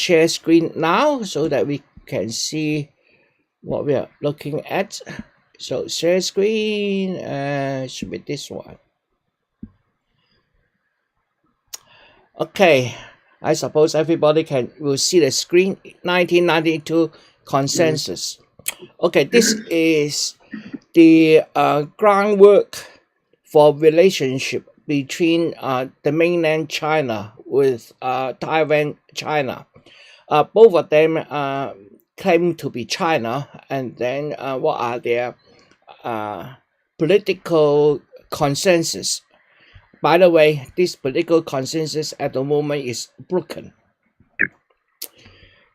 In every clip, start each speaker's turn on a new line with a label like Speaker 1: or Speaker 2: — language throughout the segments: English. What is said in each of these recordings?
Speaker 1: share screen now so that we can see what we are looking at. So share screen should be this one. Okay, I suppose everybody will see the screen. 1992 consensus. Okay, this is the groundwork for relationship between the mainland China with Taiwan China. Both of them claim to be China, and then what are their political consensus? By the way, this political consensus at the moment is broken.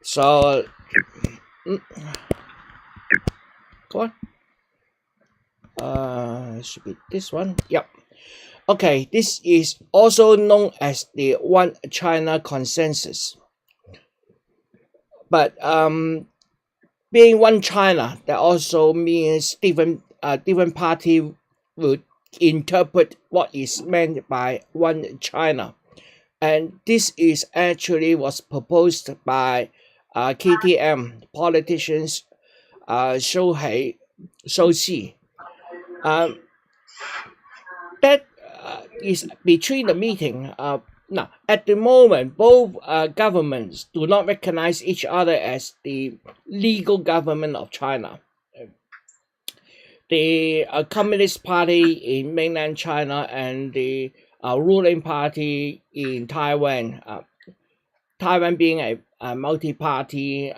Speaker 1: So, go on. Should be this one. Yep. Okay, this is also known as the One China consensus. But being one China, that also means different party would interpret what is meant by one China, and this is actually was proposed by KTM politicians Shou Xi. That is between the meeting. Now, at the moment, both governments do not recognize each other as the legal government of China. The Communist Party in mainland China and the ruling party in Taiwan, Taiwan being a multi-party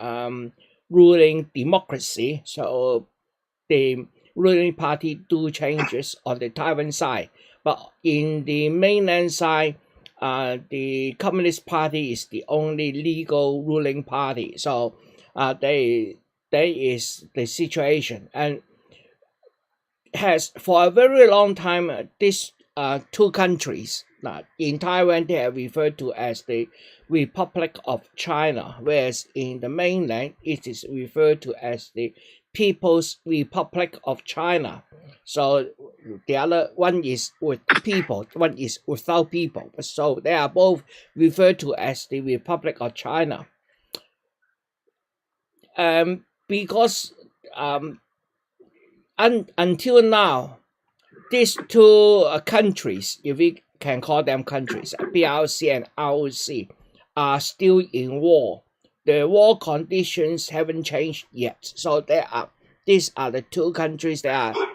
Speaker 1: ruling democracy, so the ruling party do changes on the Taiwan side, but in the mainland side, the Communist Party is the only legal ruling party. So there is the situation, and has for a very long time these two countries. In Taiwan, they are referred to as the Republic of China, whereas in the mainland, it is referred to as the People's Republic of China. So the other one is with people, one is without people. So they are both referred to as the Republic of China. Because until now, these two countries, if we can call them countries, PRC and ROC, are still in war. The war conditions haven't changed yet. So these are the two countries that are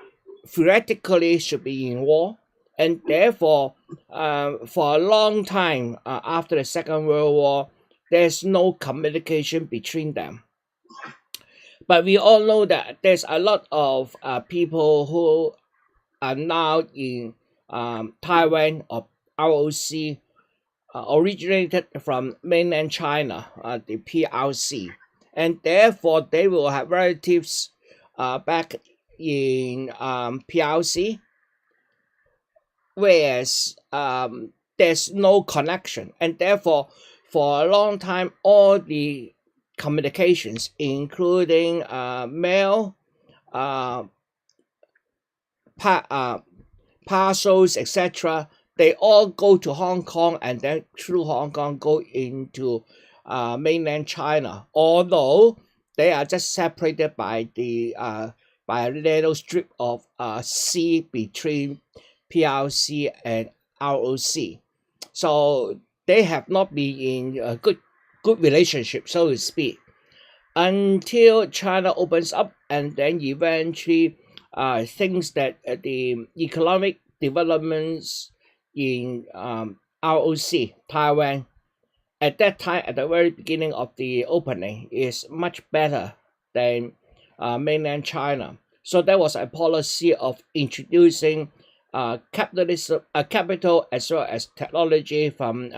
Speaker 1: theoretically should be in war, and therefore, for a long time after the Second World War, there's no communication between them. But we all know that there's a lot of people who are now in Taiwan or ROC, originated from mainland China, the PRC, and therefore they will have relatives back in PRC, whereas there's no connection, and therefore for a long time all the communications, including mail, parcels, etc., they all go to Hong Kong, and then through Hong Kong go into mainland China, although they are just separated by a little strip of sea between PRC and ROC. So they have not been in a good relationship, so to speak, until China opens up, and then eventually thinks that the economic developments in ROC, Taiwan, at that time, at the very beginning of the opening, is much better than mainland China. So there was a policy of introducing capital as well as technology from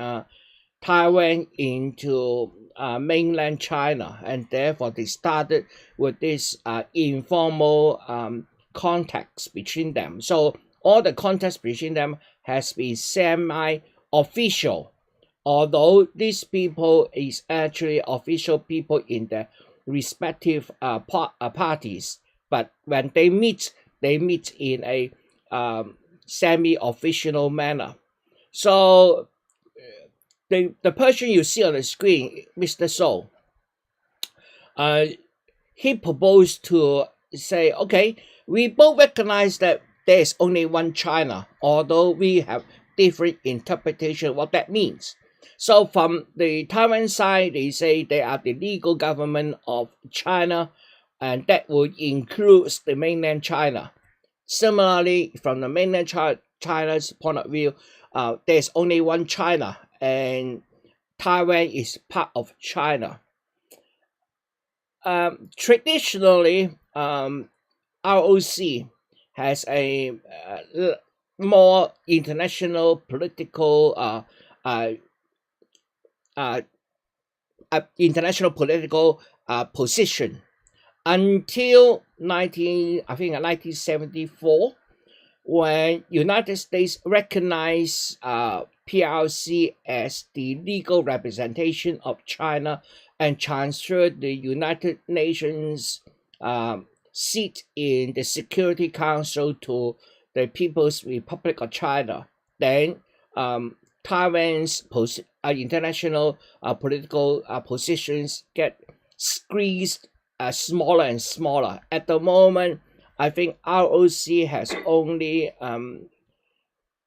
Speaker 1: Taiwan into mainland China, and therefore they started with this informal contacts between them. So all the contacts between them has been semi-official, although these people is actually official people in the respective parties. But when they meet in a semi-official manner. So the person you see on the screen, Mr. So, uh, he proposed to say, okay, we both recognize that there is only one China, although we have different interpretation of what that means. So from the Taiwan side, they say they are the legal government of China, and that would include the mainland China. Similarly, from the mainland China's point of view, there's only one China, and Taiwan is part of China. Traditionally, ROC has a more international political position until 1974, when United States recognized PRC as the legal representation of China and transferred the United Nations seat in the Security Council to the People's Republic of China. Then Taiwan's international political positions get squeezed smaller and smaller. At the moment, I think ROC has only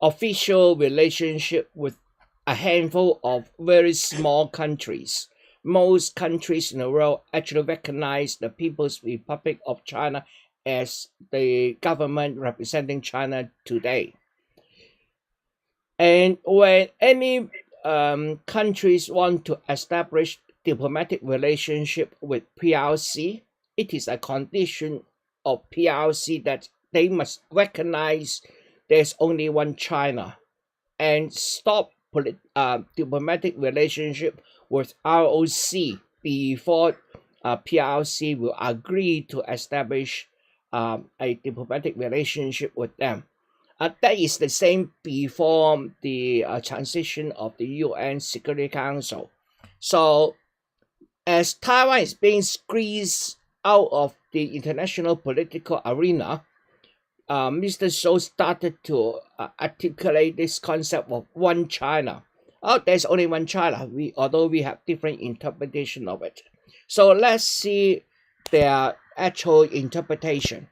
Speaker 1: official relationship with a handful of very small countries. Most countries in the world actually recognize the People's Republic of China as the government representing China today. And when any countries want to establish diplomatic relationship with PRC, it is a condition of PRC that they must recognize there's only one China and stop diplomatic relationship with ROC before PRC will agree to establish a diplomatic relationship with them. That is the same before the transition of the UN Security Council. So as Taiwan is being squeezed out of the international political arena, Mr. So started to articulate this concept of one China. Oh, there's only one China, although we have different interpretation of it. So let's see their actual interpretation.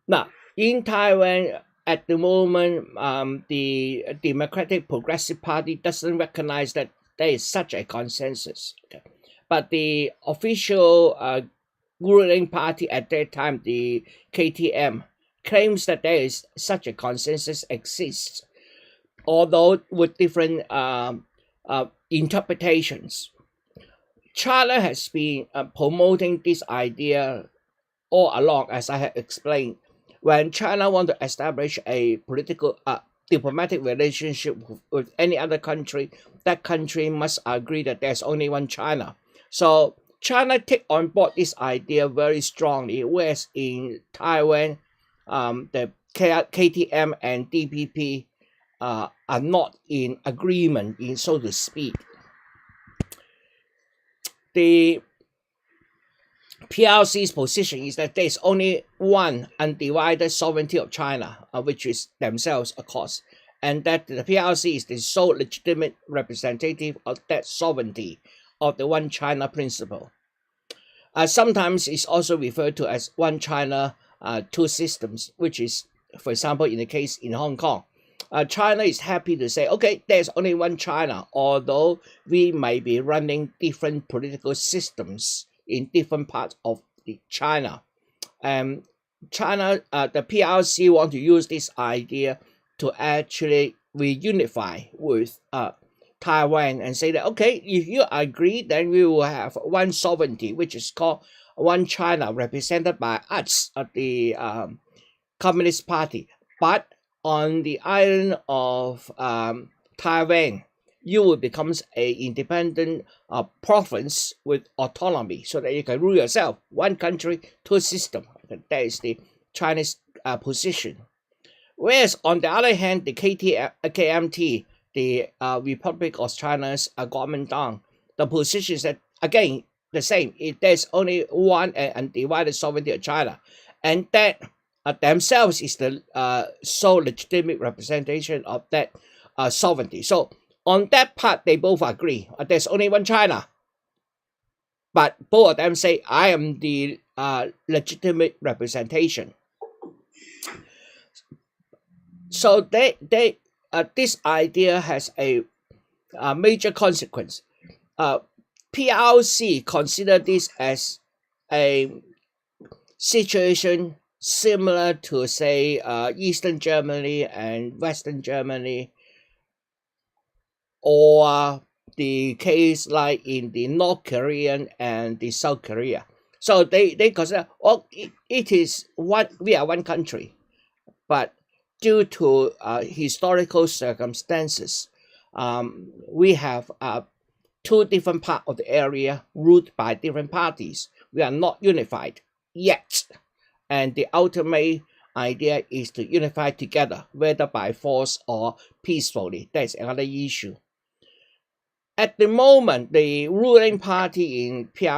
Speaker 1: Now, in Taiwan, at the moment, the Democratic Progressive Party doesn't recognize that there is such a consensus. Okay. But the official ruling party at that time, the KTM, claims that there is such a consensus exists, although with different interpretations. China has been promoting this idea all along, as I have explained. When China wants to establish a political diplomatic relationship with any other country, that country must agree that there's only one China. So China take on board this idea very strongly, whereas in Taiwan, the KTM and DPP are not in agreement, in so to speak. The PRC's position is that there is only one undivided sovereignty of China, which is themselves, of course, and that the PRC is the sole legitimate representative of that sovereignty of the one China principle. Sometimes it's also referred to as one China, two systems, which is, for example, in the case in Hong Kong. China is happy to say, okay, there's only one China, although we may be running different political systems in different parts of China. China, the PRC want to use this idea to actually reunify with Taiwan and say that, okay, if you agree, then we will have one sovereignty, which is called one China, represented by us, the Communist Party. But on the island of Taiwan, you will become an independent province with autonomy so that you can rule yourself. One country, two system. That is the Chinese position. Whereas on the other hand, the KMT, the Republic of China's Kuomintang, the position is that, again, the same. There's only one undivided sovereignty of China. And that themselves is the sole legitimate representation of that sovereignty. So on that part, they both agree. There's only one China. But both of them say, I am the legitimate representation. So this idea has a major consequence. PRC consider this as a situation similar to, say, Eastern Germany and Western Germany, or the case like in the North Korean and the South Korea. So they consider, it is we are one country, but due to historical circumstances, we have two different parts of the area ruled by different parties. We are not unified yet. And the ultimate idea is to unify together, whether by force or peacefully. That's another issue. At the moment, the ruling party in in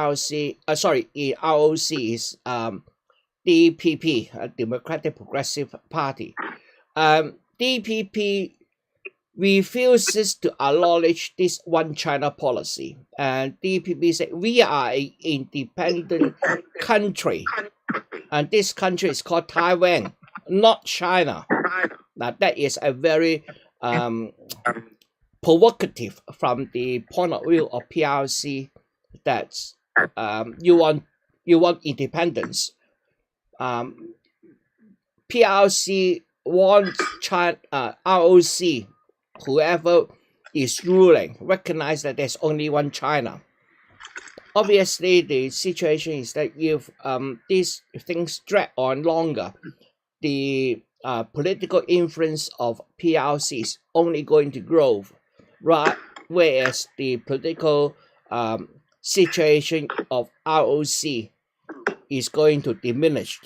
Speaker 1: ROC is DPP, Democratic Progressive Party. DPP refuses to acknowledge this one China policy, and DPP said we are an independent country, and this country is called Taiwan, not China. Now that is a very provocative from the point of view of PRC, that you want independence. PRC wants China, ROC, whoever is ruling, recognize that there's only one China. Obviously, the situation is that if these things drag on longer, the political influence of PRC is only going to grow, right? Whereas the political situation of ROC is going to diminish.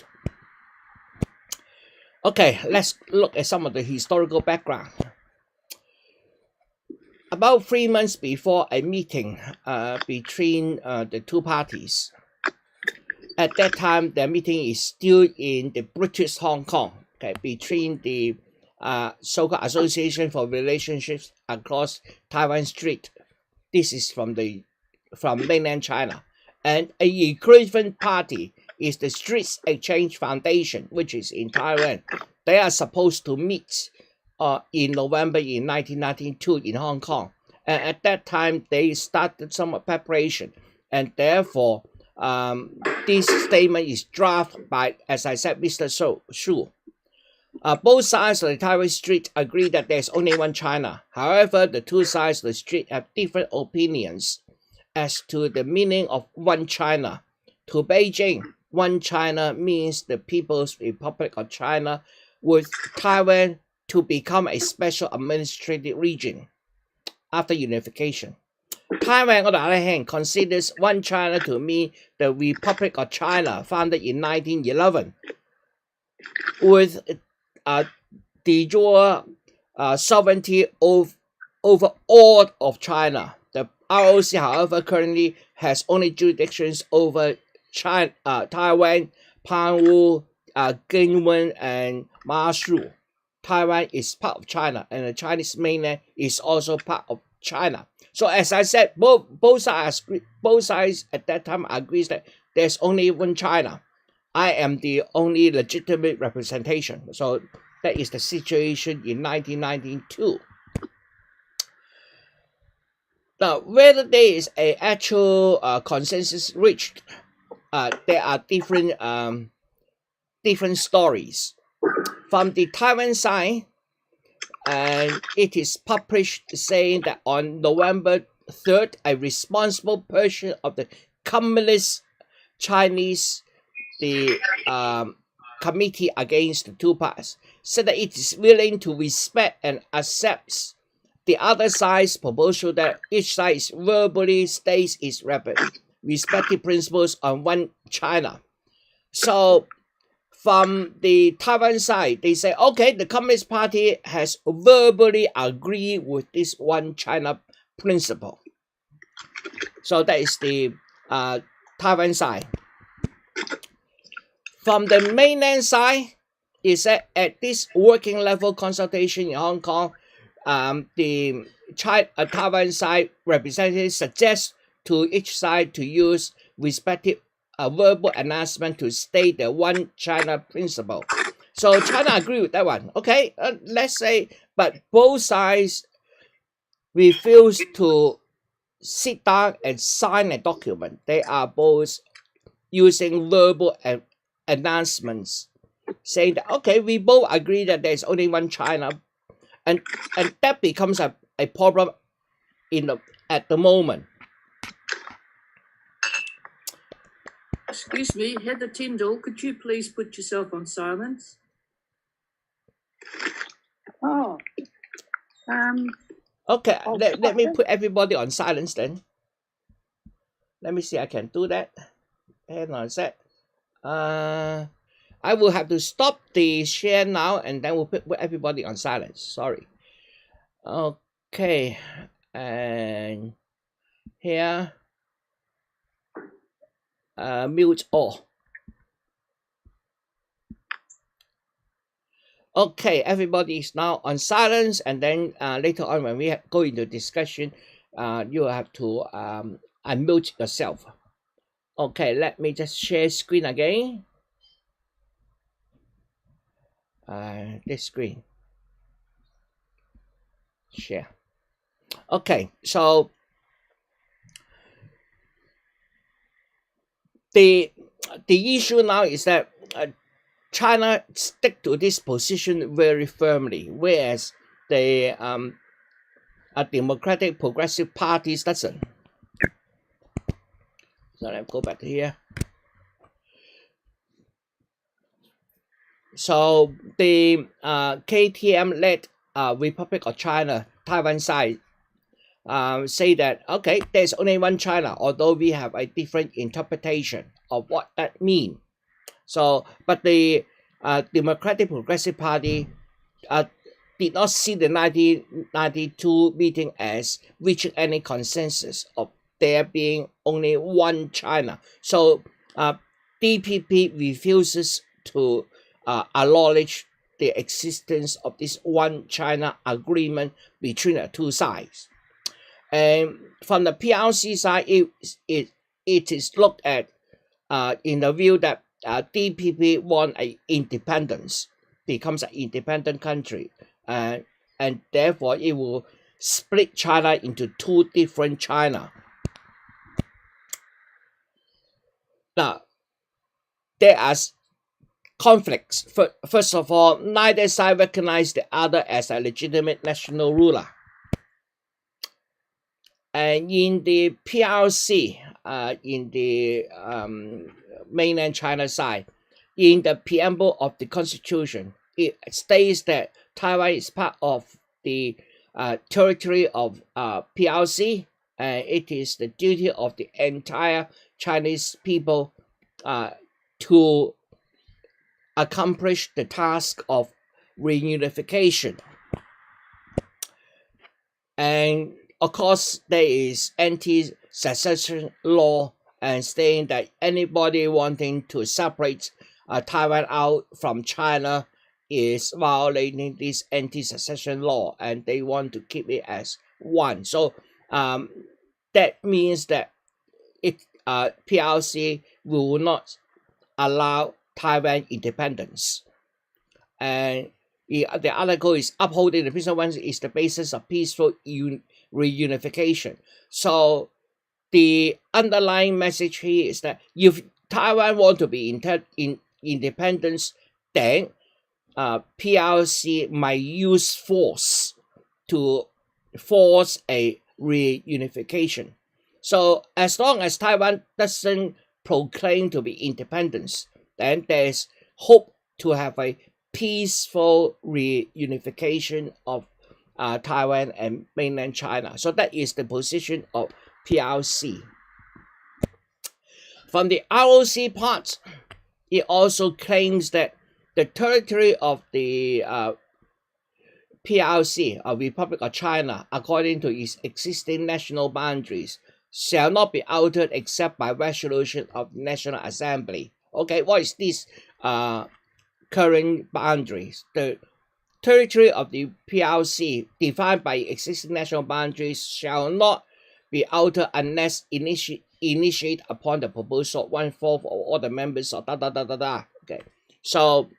Speaker 1: Okay, let's look at some of the historical background. About 3 months before a meeting between the two parties, at that time the meeting is still in the British Hong Kong, okay, between the so-called Association for Relationships Across Taiwan Strait. This is from mainland China, and a equivalent party is the Straits Exchange Foundation, which is in Taiwan. They are supposed to meet in November in 1992 in Hong Kong, and at that time they started some preparation, and therefore this statement is drafted by, as I said, Mr. Xu. Both sides of the Taiwan Strait agree that there's only one China. However, the two sides of the strait have different opinions as to the meaning of one China. To Beijing, one China means the People's Republic of China, with Taiwan to become a special administrative region after unification. Taiwan, on the other hand, considers one China to mean the Republic of China, founded in 1911, with de jure sovereignty over all of China. The ROC, however, currently has only jurisdictions over China, Taiwan, Panwu, Gingwen, and Mashu. Taiwan is part of China, and the Chinese mainland is also part of China. So, as I said, both sides at that time agrees that there's only one China. I am the only legitimate representation. So that is the situation in 1992. Now, whether there is an actual consensus reached, there are different stories. From the Taiwan side, and it is published saying that on November 3rd, a responsible person of the Communist Chinese, the committee against the two parts, said that it is willing to respect and accept the other side's proposal that each side verbally states its respective principles on one China. So from the Taiwan side, they say, okay, the Communist Party has verbally agreed with this one China principle. So that is the Taiwan side. From the mainland side, it said at this working level consultation in Hong Kong, the Taiwan side representatives suggest to each side to use respective verbal announcement to state the one China principle. So China agree with that one. Okay, let's say, but both sides refuse to sit down and sign a document. They are both using verbal announcements, saying that okay, we both agree that there's only one China, and that becomes a problem at the moment.
Speaker 2: Excuse me, Heather Tyndall, could you please put yourself on silence?
Speaker 3: Oh.
Speaker 1: Okay, let me put everybody on silence then. Let me see, I can do that. Hang on a sec. I will have to stop the share now and then we'll put everybody on silence. Sorry. Okay, and here, mute all. Okay, everybody is now on silence, and then later on when we go into discussion, you have to unmute yourself. Okay, let me just share screen again. This screen. Share. Okay, so the issue now is that China stick to this position very firmly, whereas the Democratic Progressive Parties doesn't. So let's go back to here. So the KTM-led Republic of China, Taiwan side, say that okay, there's only one China, although we have a different interpretation of what that means. So, but the Democratic Progressive Party did not see the 1992 meeting as reaching any consensus of there being only one China. So, DPP refuses to acknowledge the existence of this one China agreement between the two sides. And from the PRC side, it is looked at in the view that DPP want an independence, becomes an independent country, and therefore it will split China into two different China. Now, there are conflicts. First of all, neither side recognize the other as a legitimate national ruler. And in the PRC, in the mainland China side, in the preamble of the constitution, it states that Taiwan is part of the territory of PRC, and it is the duty of the entire Chinese people to accomplish the task of reunification. And of course, there is anti-secession law and saying that anybody wanting to separate Taiwan out from China is violating this anti-secession law, and they want to keep it as one. So that means that PRC will not allow Taiwan independence. And the other goal is upholding the principle is the basis of peaceful reunification. So the underlying message here is that if Taiwan want to be independence, then PRC might use force to force a reunification. So as long as Taiwan doesn't proclaim to be independence, then there's hope to have a peaceful reunification of Taiwan and mainland China. So that is the position of PRC. From the ROC part, it also claims that the territory of the PRC, or Republic of China, according to its existing national boundaries, shall not be altered except by resolution of the National Assembly. Okay, what is this current boundaries? The territory of the PRC defined by existing national boundaries shall not be altered unless initiate upon the proposal of 1/4 of all the members of Okay, so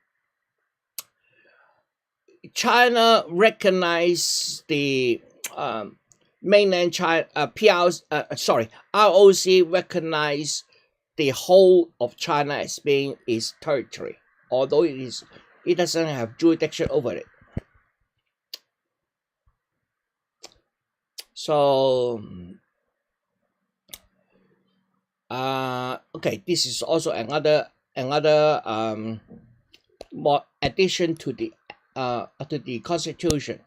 Speaker 1: China recognized the mainland China ROC recognized the whole of China as being its territory, although it doesn't have jurisdiction over it. So okay, this is also another more addition to the constitution.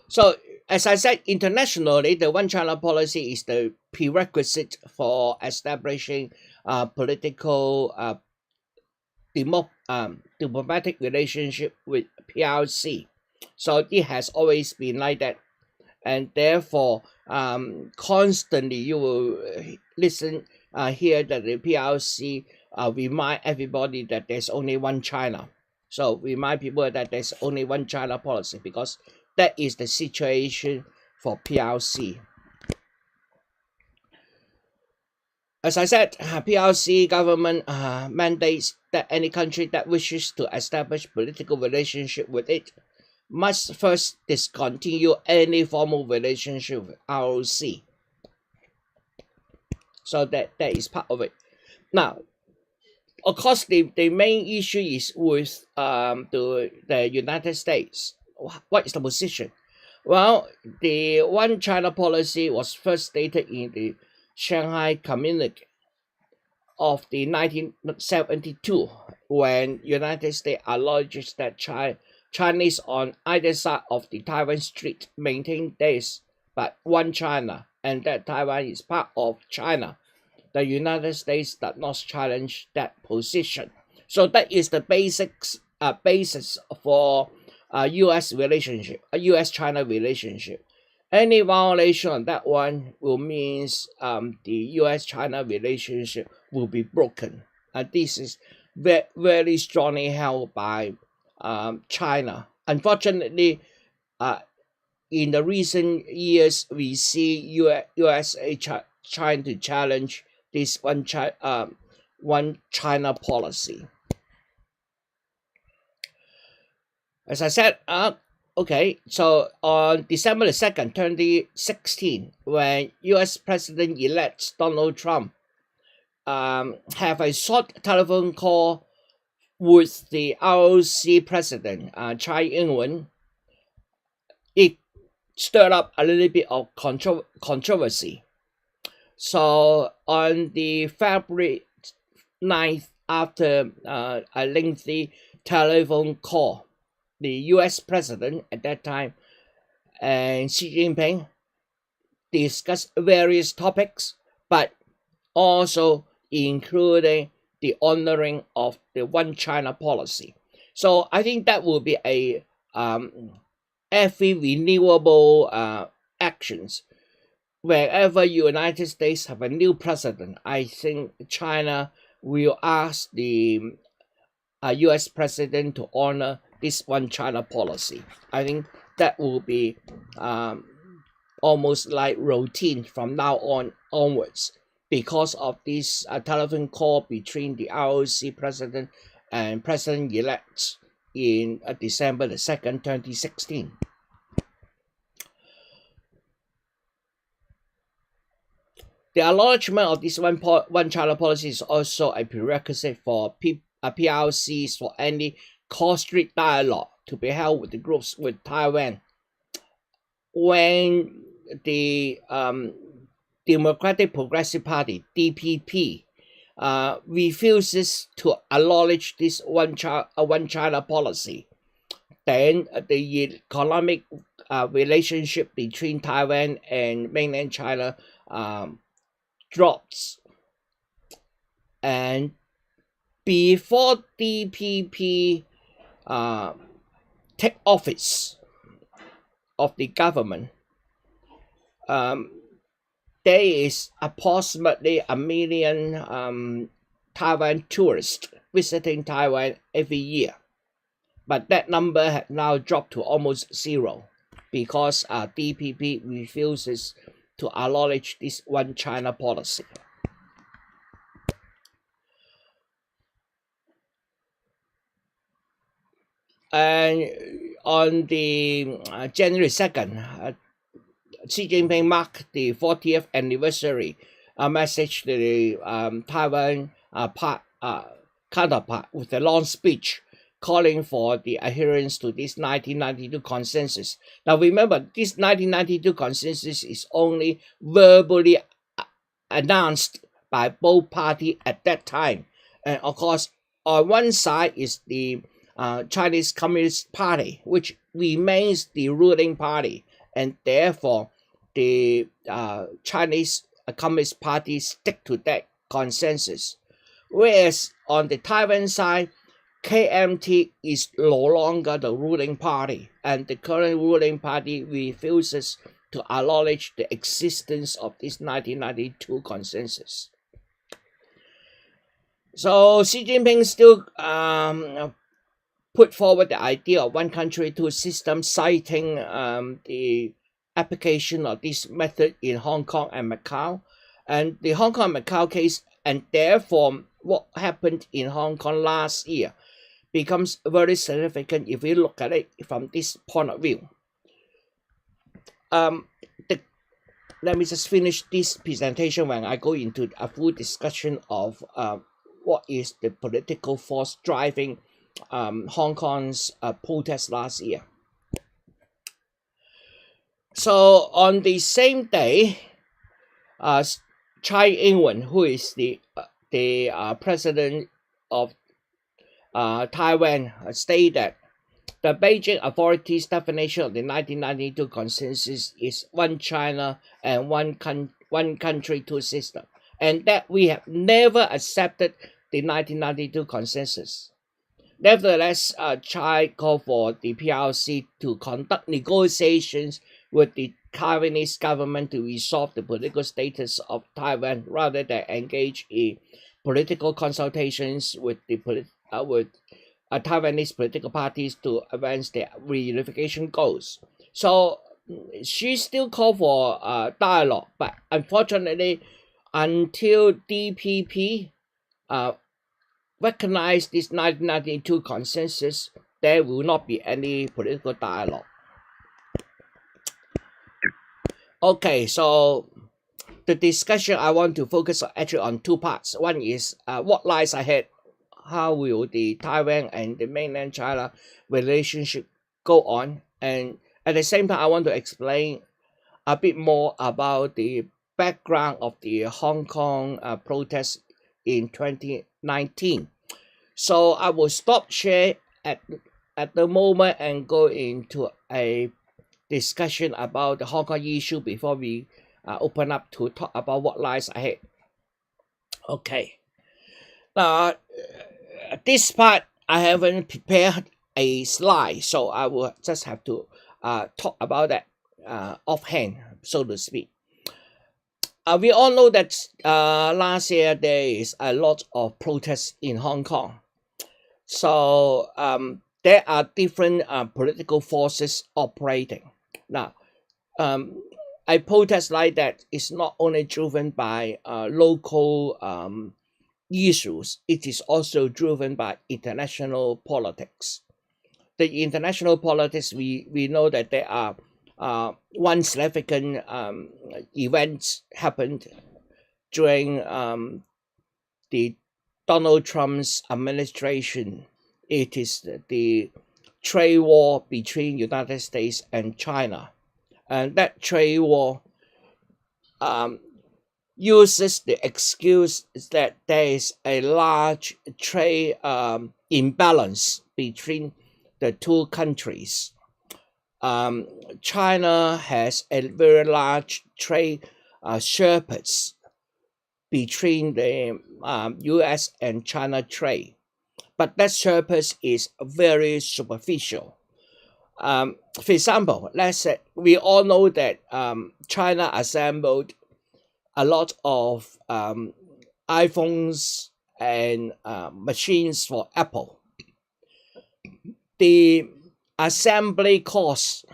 Speaker 1: So as I said, internationally, the One China policy is the prerequisite for establishing political diplomatic relationship with PRC. So it has always been like that, and therefore constantly you will hear that the PRC remind everybody that there's only one China. So remind people that there's only one China policy, because that is the situation for PRC. As I said, PRC government mandates that any country that wishes to establish political relationship with it must first discontinue any formal relationship with ROC. So that is part of it. Now, of course, the main issue is with the United States. What is the position? Well, the One China policy was first stated in the Shanghai Communique of the 1972, when United States acknowledges that Chinese on either side of the Taiwan Strait maintain this but one China, and that Taiwan is part of China. The United States does not challenge that position. So that is the basis for U.S. relationship, a U.S.-China relationship. Any violation on that one will means the U.S.-China relationship will be broken. And this is very strongly held by China. Unfortunately, in the recent years, we see USA trying to challenge this one China policy. As I said, okay, so on December the 2nd, 2016, when US President-elect Donald Trump have a short telephone call with the ROC President, Tsai Ing-wen, it stirred up a little bit of controversy. So on the February 9th, after a lengthy telephone call, the US President at that time and Xi Jinping discussed various topics, but also including the honoring of the One China policy. So I think that will be a every renewable actions. Wherever United States have a new president, I think China will ask the US president to honor this One China policy. I think that will be almost like routine from now onwards, because of this telephone call between the ROC president and president-elect in December the 2nd, 2016. The acknowledgement of this one China policy is also a prerequisite for PRCs for any cross-strait dialogue to be held with the groups with Taiwan. When the Democratic Progressive Party (DPP) refuses to acknowledge this one China policy, then the economic relationship between Taiwan and mainland China drops. And before DPP take office of the government, there is approximately 1 million Taiwan tourists visiting Taiwan every year. but that number has now dropped to almost zero because DPP refuses to acknowledge this one China policy. And on the January 2nd, Xi Jinping marked the 40th anniversary message to the Taiwan counterpart with a long speech calling for the adherence to this 1992 consensus. Now remember, this 1992 consensus is only verbally announced by both parties at that time. And of course, on one side is the Chinese Communist Party, which remains the ruling party, and therefore the Chinese Communist Party stick to that consensus. Whereas on the Taiwan side, KMT is no longer the ruling party, and the current ruling party refuses to acknowledge the existence of this 1992 consensus. So Xi Jinping still put forward the idea of one country, two systems, citing the application of this method in Hong Kong and Macau. And the Hong Kong and Macau case, and therefore what happened in Hong Kong last year, becomes very significant if we look at it from this point of view. Let me just finish this presentation when I go into a full discussion of what is the political force driving Hong Kong's protest last year. So on the same day, Tsai Ing-wen, who is the president of Taiwan, stated that the Beijing authorities' definition of the 1992 consensus is one China and one country, two systems, and that we have never accepted the 1992 consensus. Nevertheless, Tsai called for the PRC to conduct negotiations with the Taiwanese government to resolve the political status of Taiwan rather than engage in political consultations with the Taiwanese political parties to advance their reunification goals. So she still called for dialogue, but unfortunately, until DPP recognize this 1992 consensus, there will not be any political dialogue. Okay, so the discussion I want to focus actually on two parts. One is what lies ahead. How will the Taiwan and the mainland China relationship go on? And at the same time, I want to explain a bit more about the background of the Hong Kong protests in 2019. So I will stop share at the moment and go into a discussion about the Hong Kong issue before we open up to talk about what lies ahead. Okay. Now, this part I haven't prepared a slide, so I will just have to talk about that offhand, so to speak. We all know that last year there is a lot of protests in Hong Kong. So there are different political forces operating. Now, a protest like that is not only driven by local issues, it is also driven by international politics. The international politics, we know that there are one significant event happened during the Donald Trump's administration. It is the trade war between United States and China. And that trade war uses the excuse that there is a large trade imbalance between the two countries. China has a very large trade surplus between the US and China trade, but that surplus is very superficial. For example, let's say we all know that China assembled a lot of iPhones and machines for Apple. the assembly cost,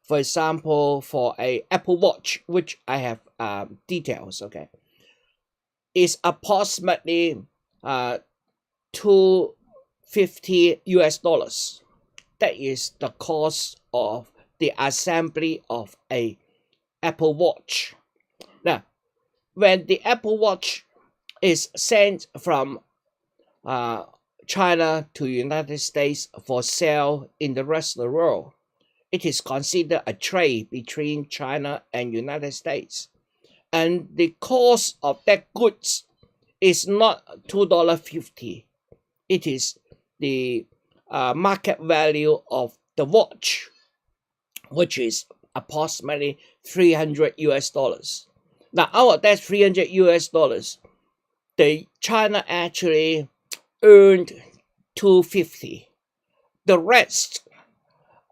Speaker 1: for example, for a Apple Watch, which I have details, okay, is approximately 250 US dollars. That is the cost of the assembly of a Apple Watch. Now, when the Apple Watch is sent from China to United States for sale in the rest of the world, it is considered a trade between China and United States. And the cost of that goods is not $2.50. It is the market value of the watch, which is approximately 300 US dollars. Now, out of that 300 US dollars, the China actually earned 250. The rest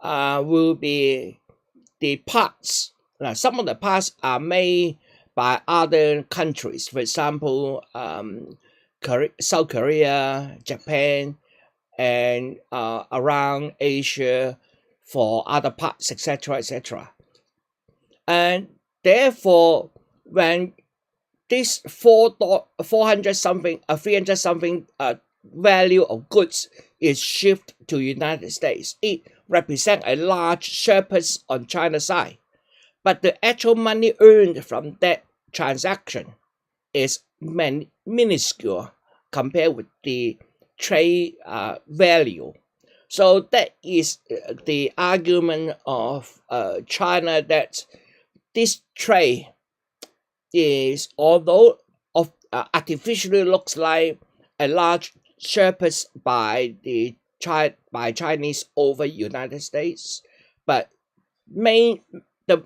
Speaker 1: will be the parts. Now, some of the parts are made by other countries, for example, South Korea, Japan, and around Asia for other parts, etc., etc. And therefore, when this 400 something, 300 something value of goods is shipped to United States, it represents a large surplus on China's side. But the actual money earned from that transaction is minuscule compared with the trade value. So that is the argument of China, that this trade is, although artificially looks like a large surplus by Chinese over United States, but the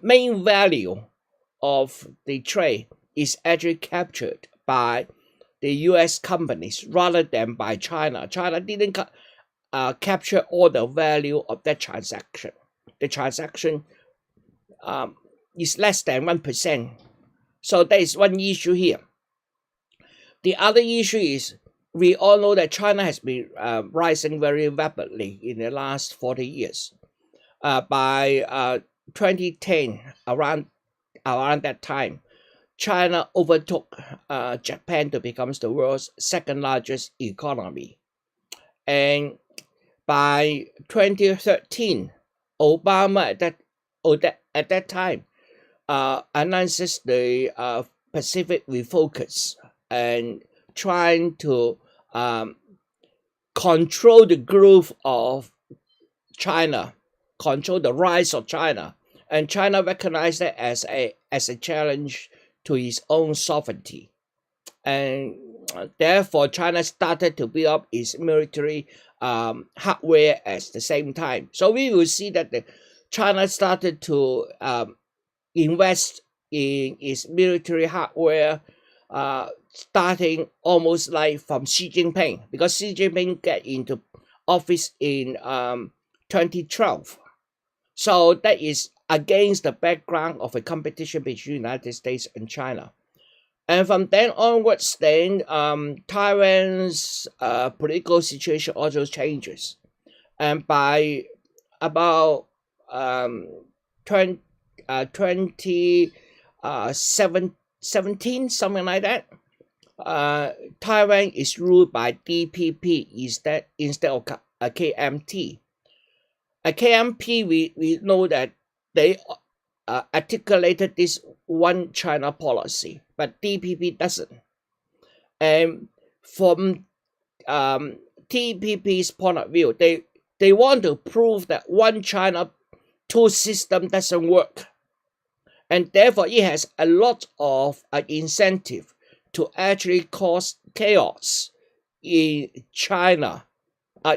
Speaker 1: main value of the trade is actually captured by the U.S. companies rather than by China. China didn't capture all the value of that transaction. The transaction is less than 1%. So that is one issue here. The other issue is, we all know that China has been rising very rapidly in the last 40 years. By 2010, around that time, China overtook Japan to become the world's second largest economy. And by 2013, Obama at that time announces the Pacific Refocus and trying to control the growth of China, control the rise of China. And China recognized that as a challenge to its own sovereignty. And therefore, China started to build up its military hardware at the same time. So we will see that China started to invest in its military hardware, starting almost like from Xi Jinping, because Xi Jinping got into office in 2012. So that is against the background of a competition between the United States and China. And from then onwards, Taiwan's political situation also changes. And by about 2017, something like that, Taiwan is ruled by DPP instead of a KMT. A KMT, we know that they articulated this one China policy, but DPP doesn't. And from DPP's point of view, they want to prove that one China, two system doesn't work. And therefore, it has a lot of incentive to actually cause chaos in China,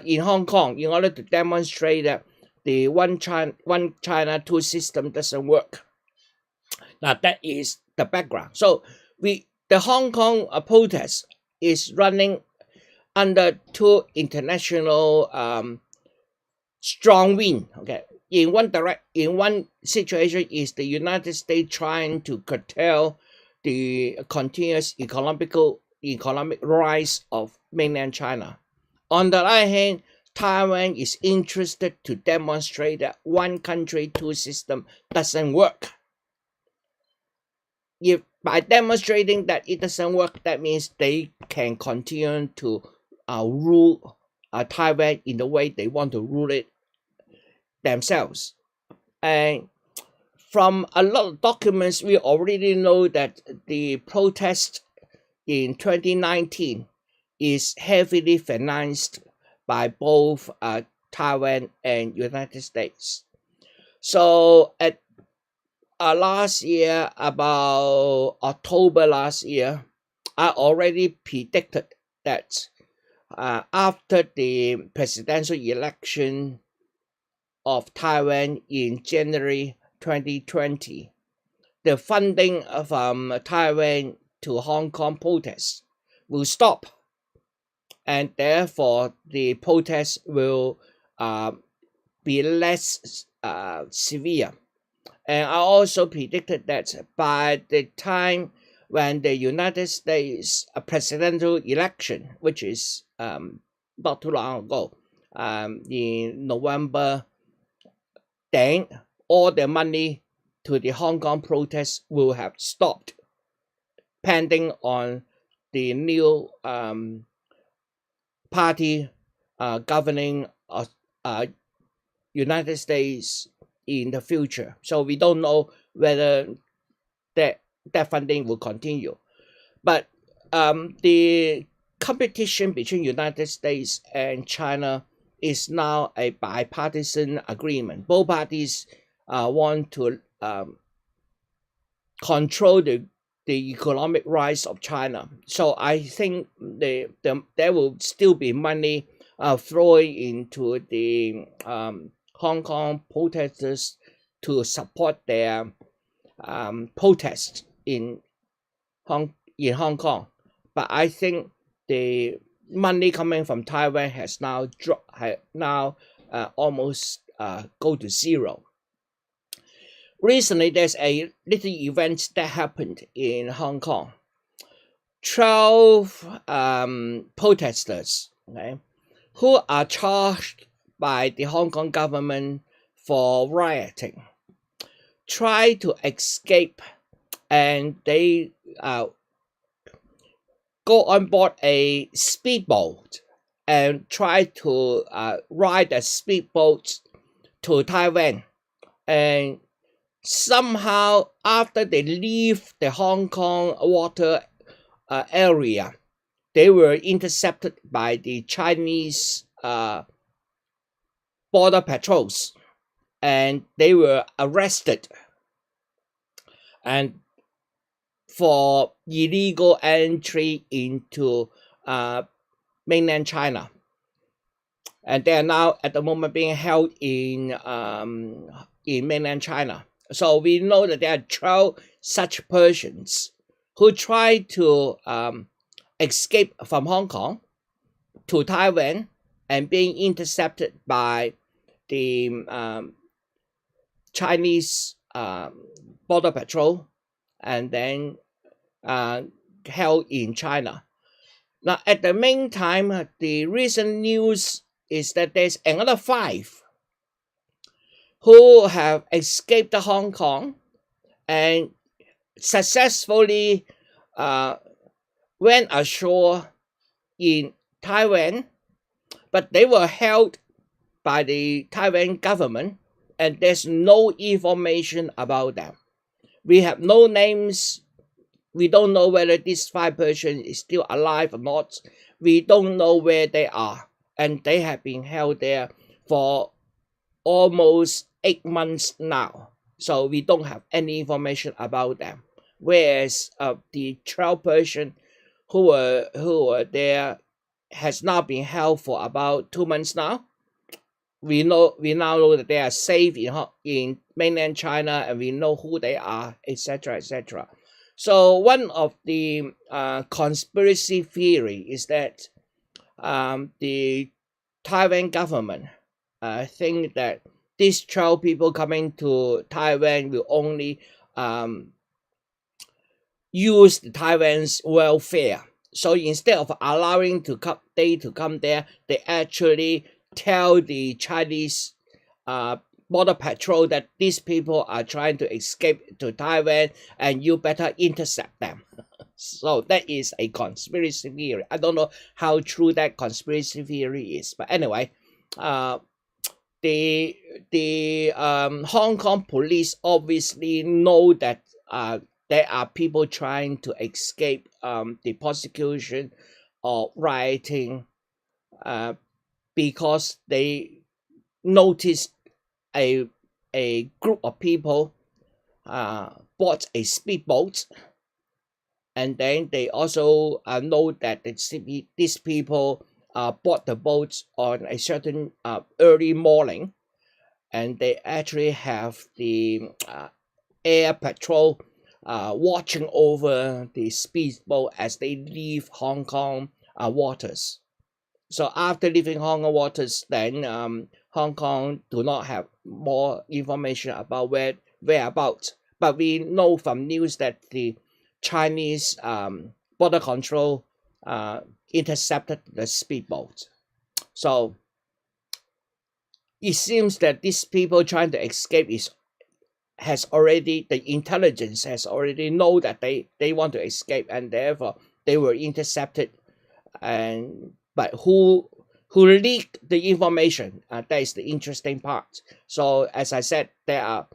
Speaker 1: in Hong Kong, in order to demonstrate that the one China, two system doesn't work. Now, that is the background. So the Hong Kong protest is running under two international strong wind. Okay, in one situation is the United States trying to curtail the continuous economic rise of mainland China. On the other hand, Taiwan is interested to demonstrate that one country, two system doesn't work. If by demonstrating that it doesn't work, that means they can continue to rule Taiwan in the way they want to rule it themselves. And from a lot of documents, we already know that the protest in 2019 is heavily financed by both Taiwan and United States. So at last year, about October last year, I already predicted that after the presidential election of Taiwan in January 2020, the funding from Taiwan to Hong Kong protests will stop, and therefore the protests will be less severe. And I also predicted that by the time when the United States presidential election, which is not too long ago, in November, then all the money to the Hong Kong protests will have stopped, pending on the new party governing United States in the future. So we don't know whether that funding will continue. But the competition between United States and China is now a bipartisan agreement. Both parties want to control the economic rise of China. So I think there will still be money flowing into the Hong Kong protesters to support their protests in Hong Kong. But I think the money coming from Taiwan has now almost go to zero. Recently, there's a little event that happened in Hong Kong. 12 protesters, okay, who are charged by the Hong Kong government for rioting, try to escape, and they go on board a speedboat and try to ride a speedboat to Taiwan. And somehow, after they leave the Hong Kong water area, they were intercepted by the Chinese border patrols, and they were arrested and for illegal entry into mainland China. And they are now at the moment being held in mainland China. So we know that there are 12 such persons who try to escape from Hong Kong to Taiwan and being intercepted by the Chinese border patrol and then held in China. Now, at the meantime, the recent news is that there's another 5 who have escaped Hong Kong and successfully went ashore in Taiwan, but they were held by the Taiwan government, and there's no information about them. We have no names. We don't know whether this 5 persons is still alive or not. We don't know where they are, and they have been held there for almost 8 months now. So we don't have any information about them. Whereas the 12 persons who were there has now been held for about 2 months now. We now know that they are safe in mainland China, and we know who they are, etc., etc. So one of the conspiracy theory is that the Taiwan government think that these 12 people coming to Taiwan will only use the Taiwan's welfare. So instead of allowing they to come there, they actually tell the Chinese border patrol that these people are trying to escape to Taiwan and you better intercept them. So that is a conspiracy theory. I don't know how true that conspiracy theory is, but anyway, uh, the Hong Kong police obviously know that there are people trying to escape the prosecution or rioting uh, because they noticed a a group of people bought a speedboat, and then they also know that these people bought the boats on a certain early morning, and they actually have the air patrol watching over the speedboat as they leave Hong Kong waters. So after leaving Hong Kong waters, then Hong Kong do not have more information about whereabouts. But we know from news that the Chinese border control intercepted the speedboat. So it seems that these people trying to escape the intelligence has already know that they want to escape, and therefore they were intercepted. And but who leaked the information? That is the interesting part. So as I said, there are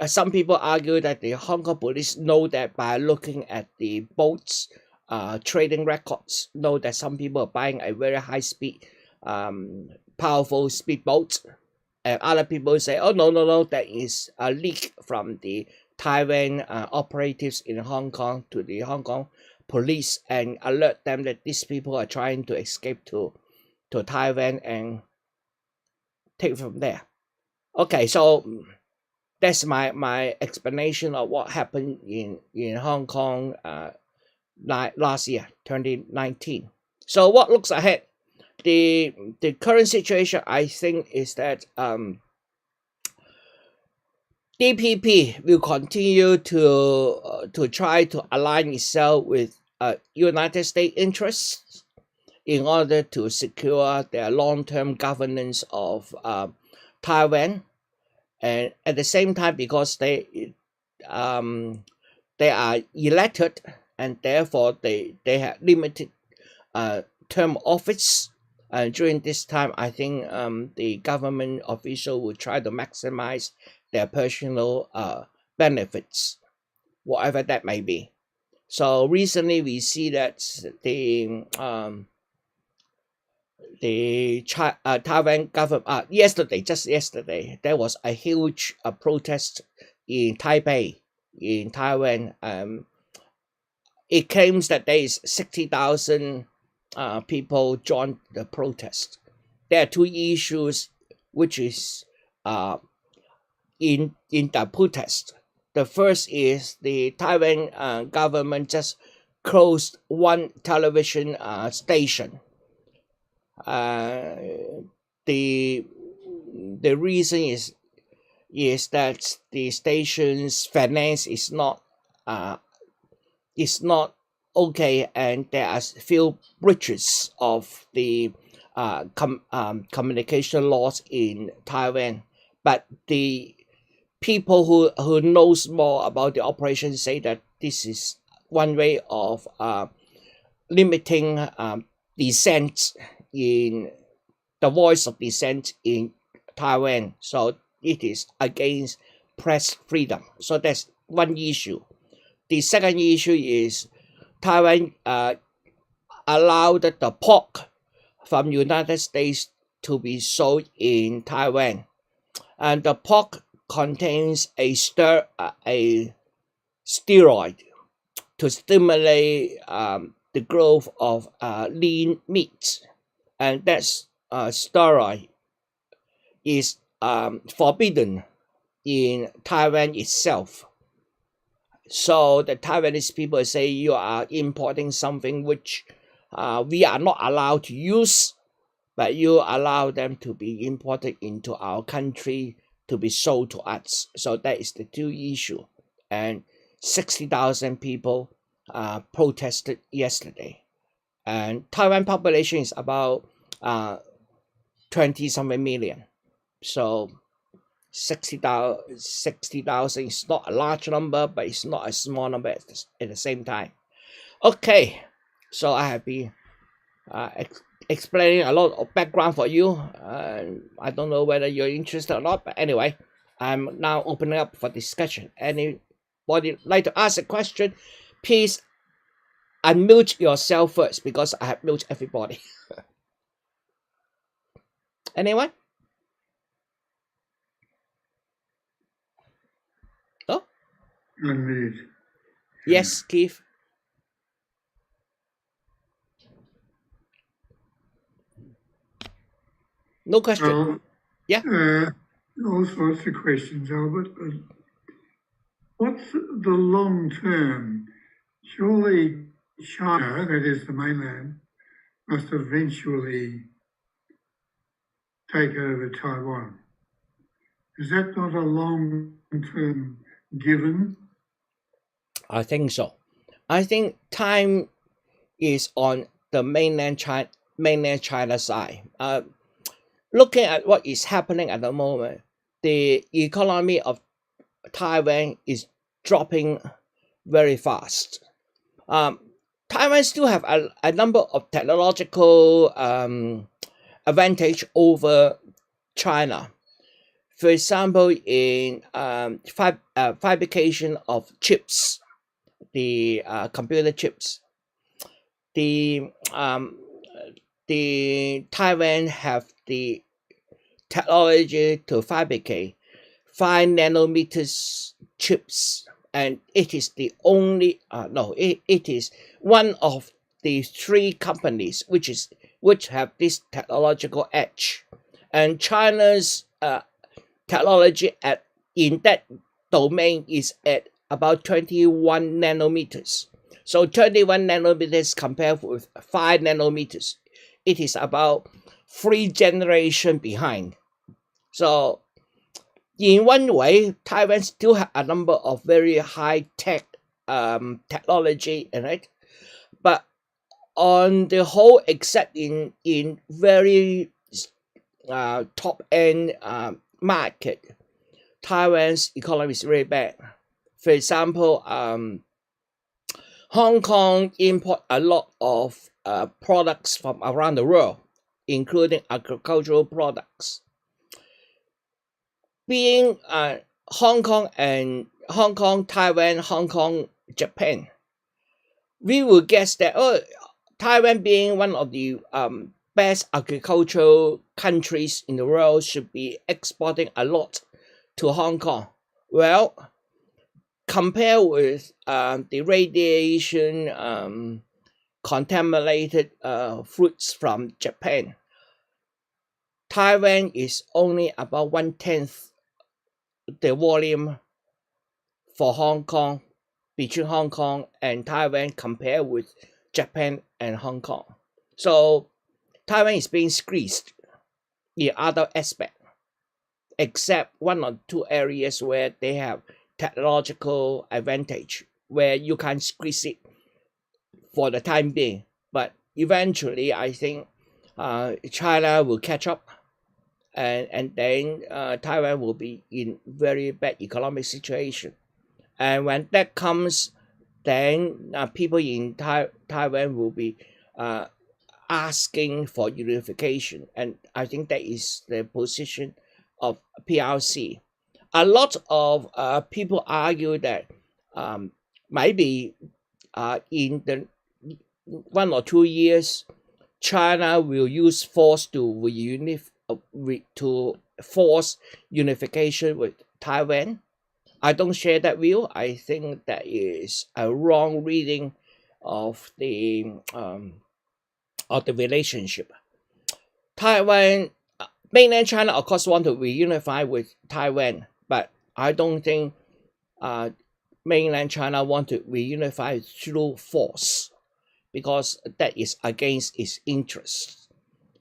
Speaker 1: some people argue that the Hong Kong police know that by looking at the boats trading records, know that some people are buying a very high speed powerful speedboat, and other people say, oh no, that is a leak from the Taiwan operatives in Hong Kong to the Hong Kong police and alert them that these people are trying to escape to Taiwan and take it from there. Okay, so that's my explanation of what happened in Hong Kong last year, 2019. So what looks ahead? The current situation, I think, is that DPP will continue to try to align itself with United States interests in order to secure their long-term governance of Taiwan, and at the same time, because they are elected and therefore they have limited term office. During this time, I think the government official will try to maximize their personal benefits, whatever that may be. So recently, we see that the Taiwan government just yesterday there was a huge protest in Taipei in Taiwan. It claims that there is 60,000 people joined the protest. There are two issues which is in the protest. The first is the Taiwan government just closed one television station. The reason is that the station's finance is not okay, and there are few breaches of the communication laws in Taiwan. But the people who knows more about the operation say that this is one way of limiting dissent in the voice of dissent in Taiwan. So it is against press freedom. So that's one issue. The second issue is Taiwan allowed the pork from United States to be sold in Taiwan, and the pork contains a steroid to stimulate the growth of lean meat, and that steroid is forbidden in Taiwan itself. So the Taiwanese people say you are importing something which we are not allowed to use, but you allow them to be imported into our country to be sold to us. So that is the two issue. And 60,000 people protested yesterday. And Taiwan population is about 20-something million. So 60,000 is not a large number, but it's not a small number at the same time. Okay, so I have been explaining a lot of background for you. I don't know whether you're interested or not, but anyway, I'm now opening up for discussion. Anybody like to ask a question, please unmute yourself first, because I have muted everybody. Anyone? Oh,
Speaker 3: Unmute.
Speaker 1: yes, Keith. No question. Yeah.
Speaker 3: All sorts of questions, Albert, but what's the long term? Surely China, that is the mainland, must eventually take over Taiwan. Is that not a long term given?
Speaker 1: I think so. I think time is on the mainland China side. Looking at what is happening at the moment, the economy of Taiwan is dropping very fast. Taiwan still have a number of technological advantage over China. For example, in fabrication of chips, the computer chips, the Taiwan have the technology to fabricate 5 nanometers chips, and it is the only it is one of the 3 companies which have this technological edge, and China's technology in that domain is at about 21 nanometers. So 21 nanometers compared with 5 nanometers, it is about 3 generations behind. So in one way, Taiwan still have a number of very high tech technology in it, but on the whole, except in very top end market, Taiwan's economy is very bad. For example, Hong Kong import a lot of products from around the world, including agricultural products. Being Hong Kong, Taiwan, Hong Kong, Japan, we will guess that Taiwan being one of the best agricultural countries in the world should be exporting a lot to Hong Kong. Well, compared with the radiation contaminated fruits from Japan, Taiwan is only about 1/10 the volume for Hong Kong, between Hong Kong and Taiwan, compared with Japan and Hong Kong. So Taiwan is being squeezed in other aspects, except 1 or 2 areas where they have technological advantage, where you can squeeze it for the time being. But eventually, I think China will catch up, and then Taiwan will be in very bad economic situation. And when that comes, then people in Taiwan will be asking for unification, and I think that is the position of PRC. A lot of people argue that maybe in the 1 or 2 years, China will use force to force unification with Taiwan. I don't share that view. I think that is a wrong reading of the relationship. Taiwan, mainland China, of course, want to reunify with Taiwan, but I don't think mainland China want to reunify through force, because that is against its interests.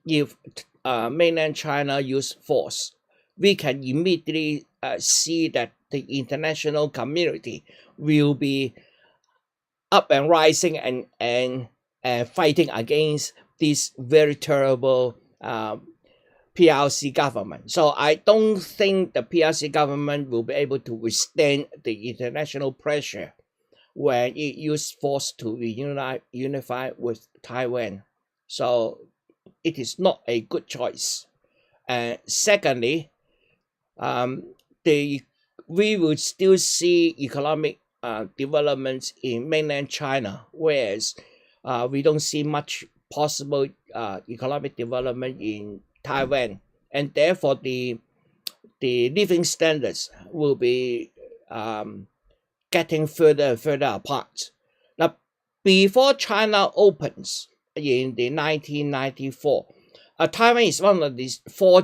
Speaker 1: If mainland China use force, we can immediately see that the international community will be up and rising and fighting against this very terrible PRC government. So I don't think the PRC government will be able to withstand the international pressure when it used force to unify with Taiwan. So it is not a good choice. And secondly, we will still see economic developments in mainland China, whereas we don't see much possible economic development in Taiwan, and therefore the living standards will be getting further and further apart. Now, before China opens in the 1994, Taiwan is one of these four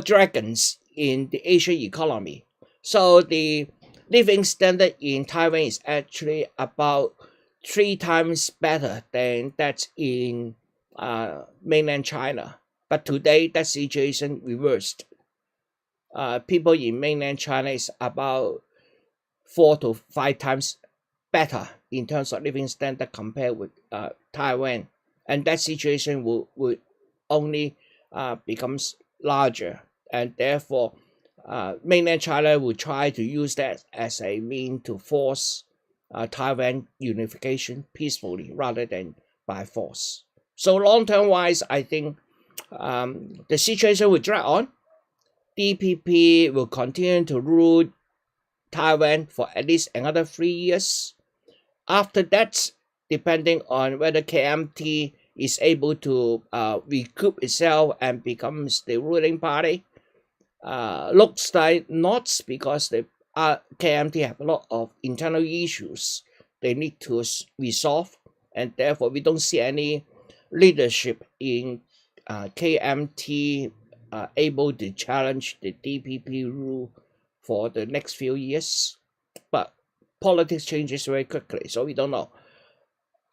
Speaker 1: dragons in the Asian economy. So the living standard in Taiwan is actually about 3 times better than that in mainland China. But today, that situation reversed. People in mainland China is about 4 to 5 times better in terms of living standard compared with Taiwan, and that situation will only becomes larger, and therefore mainland China will try to use that as a mean to force Taiwan unification peacefully rather than by force. So long-term wise, I think the situation will drag on. DPP will continue to rule Taiwan for at least another 3 years. After that, depending on whether KMT is able to recoup itself and becomes the ruling party, looks like not, because the KMT have a lot of internal issues they need to resolve, and therefore we don't see any leadership in KMT able to challenge the DPP rule for the next few years. But politics changes very quickly, so we don't know.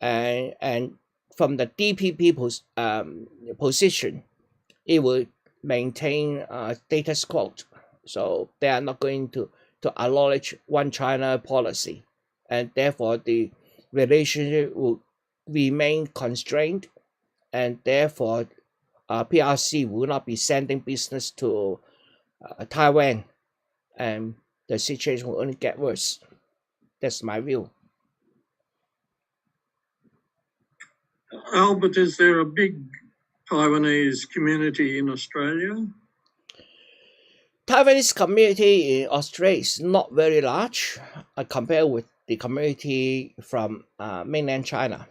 Speaker 1: And from the DPP position, it will maintain status quo. So they are not going to acknowledge one China policy, and therefore the relationship will remain constrained, and therefore PRC will not be sending business to Taiwan, and the situation will only get worse. That's my view.
Speaker 4: Albert, is there a big Taiwanese community in Australia?
Speaker 1: Taiwanese community in Australia is not very large compared with the community from mainland China.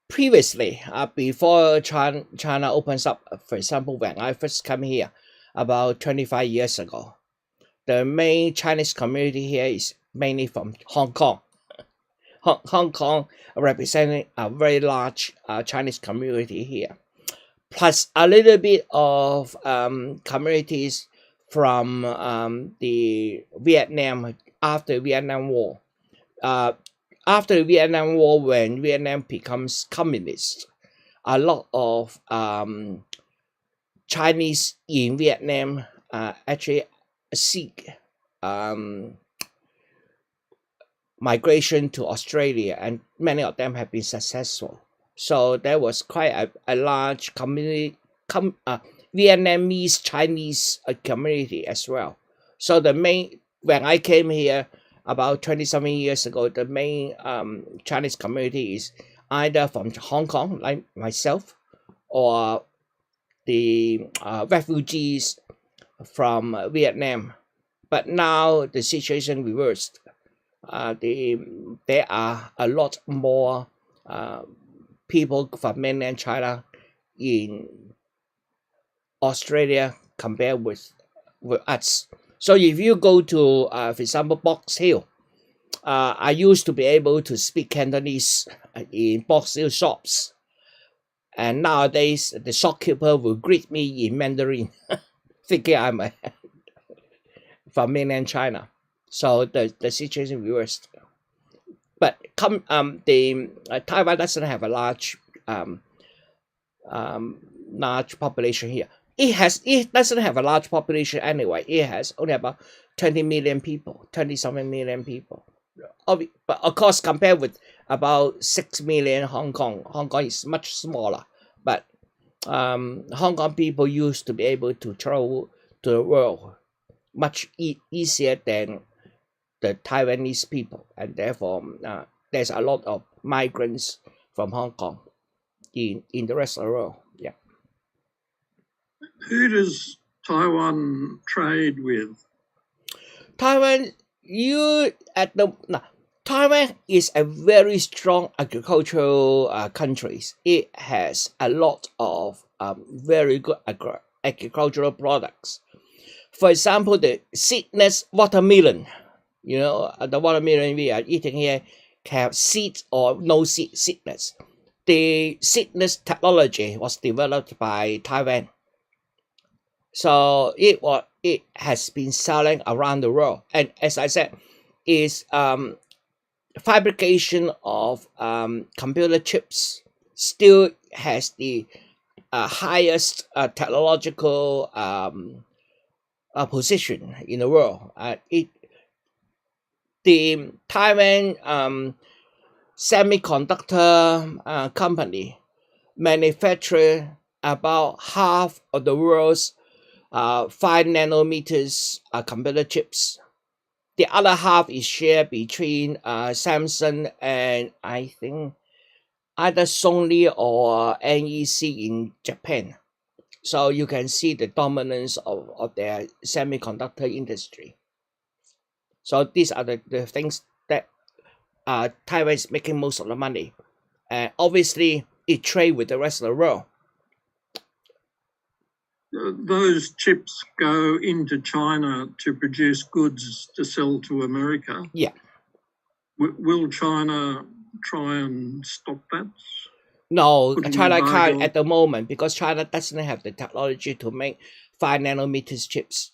Speaker 1: Previously, before China opens up, for example, when I first came here about 25 years ago, the main Chinese community here is mainly from Hong Kong. Hong Kong representing a very large Chinese community here, plus a little bit of communities from the Vietnam after Vietnam War. After the Vietnam War, when Vietnam becomes communist, a lot of Chinese in Vietnam actually seek migration to Australia, and many of them have been successful. So there was quite a large community, Vietnamese Chinese community as well. So when I came here about 27 years ago, the main Chinese community is either from Hong Kong, like myself, or the refugees from Vietnam. But now the situation reversed. There are a lot more people from mainland China in Australia compared with us. So if you go to, for example, Box Hill, I used to be able to speak Cantonese in Box Hill shops, and nowadays the shopkeeper will greet me in Mandarin, thinking I'm from mainland China. So the situation reversed. But Taiwan doesn't have a large population here. It doesn't have a large population anyway. It has only about 27 million people. But of course, compared with about 6 million Hong Kong is much smaller. But Hong Kong people used to be able to travel to the world much easier than the Taiwanese people, and therefore there's a lot of migrants from Hong Kong in the rest of the world. Yeah.
Speaker 4: Who does Taiwan trade with?
Speaker 1: Taiwan, Taiwan is a very strong agricultural country. It has a lot of very good agricultural products. For example, the seedless watermelon. The watermelon we are eating here have seeds or no seedless. The seedless technology was developed by Taiwan. So it has been selling around the world, and as I said, is fabrication of computer chips still has the highest technological position in the world. The Taiwan semiconductor company manufacture about half of the world's 5 nanometers computer chips. The other half is shared between Samsung and I think either Sony or NEC in Japan. So you can see the dominance of their semiconductor industry. So these are the things that Taiwan is making most of the money. And obviously, it trade with the rest of the world.
Speaker 4: Those chips go into China to produce goods to sell to America.
Speaker 1: Yeah.
Speaker 4: Will China try and stop that?
Speaker 1: No,
Speaker 4: Putting
Speaker 1: China
Speaker 4: embargo
Speaker 1: can't
Speaker 4: on-
Speaker 1: at the moment because China doesn't have the technology to make 5 nanometers chips.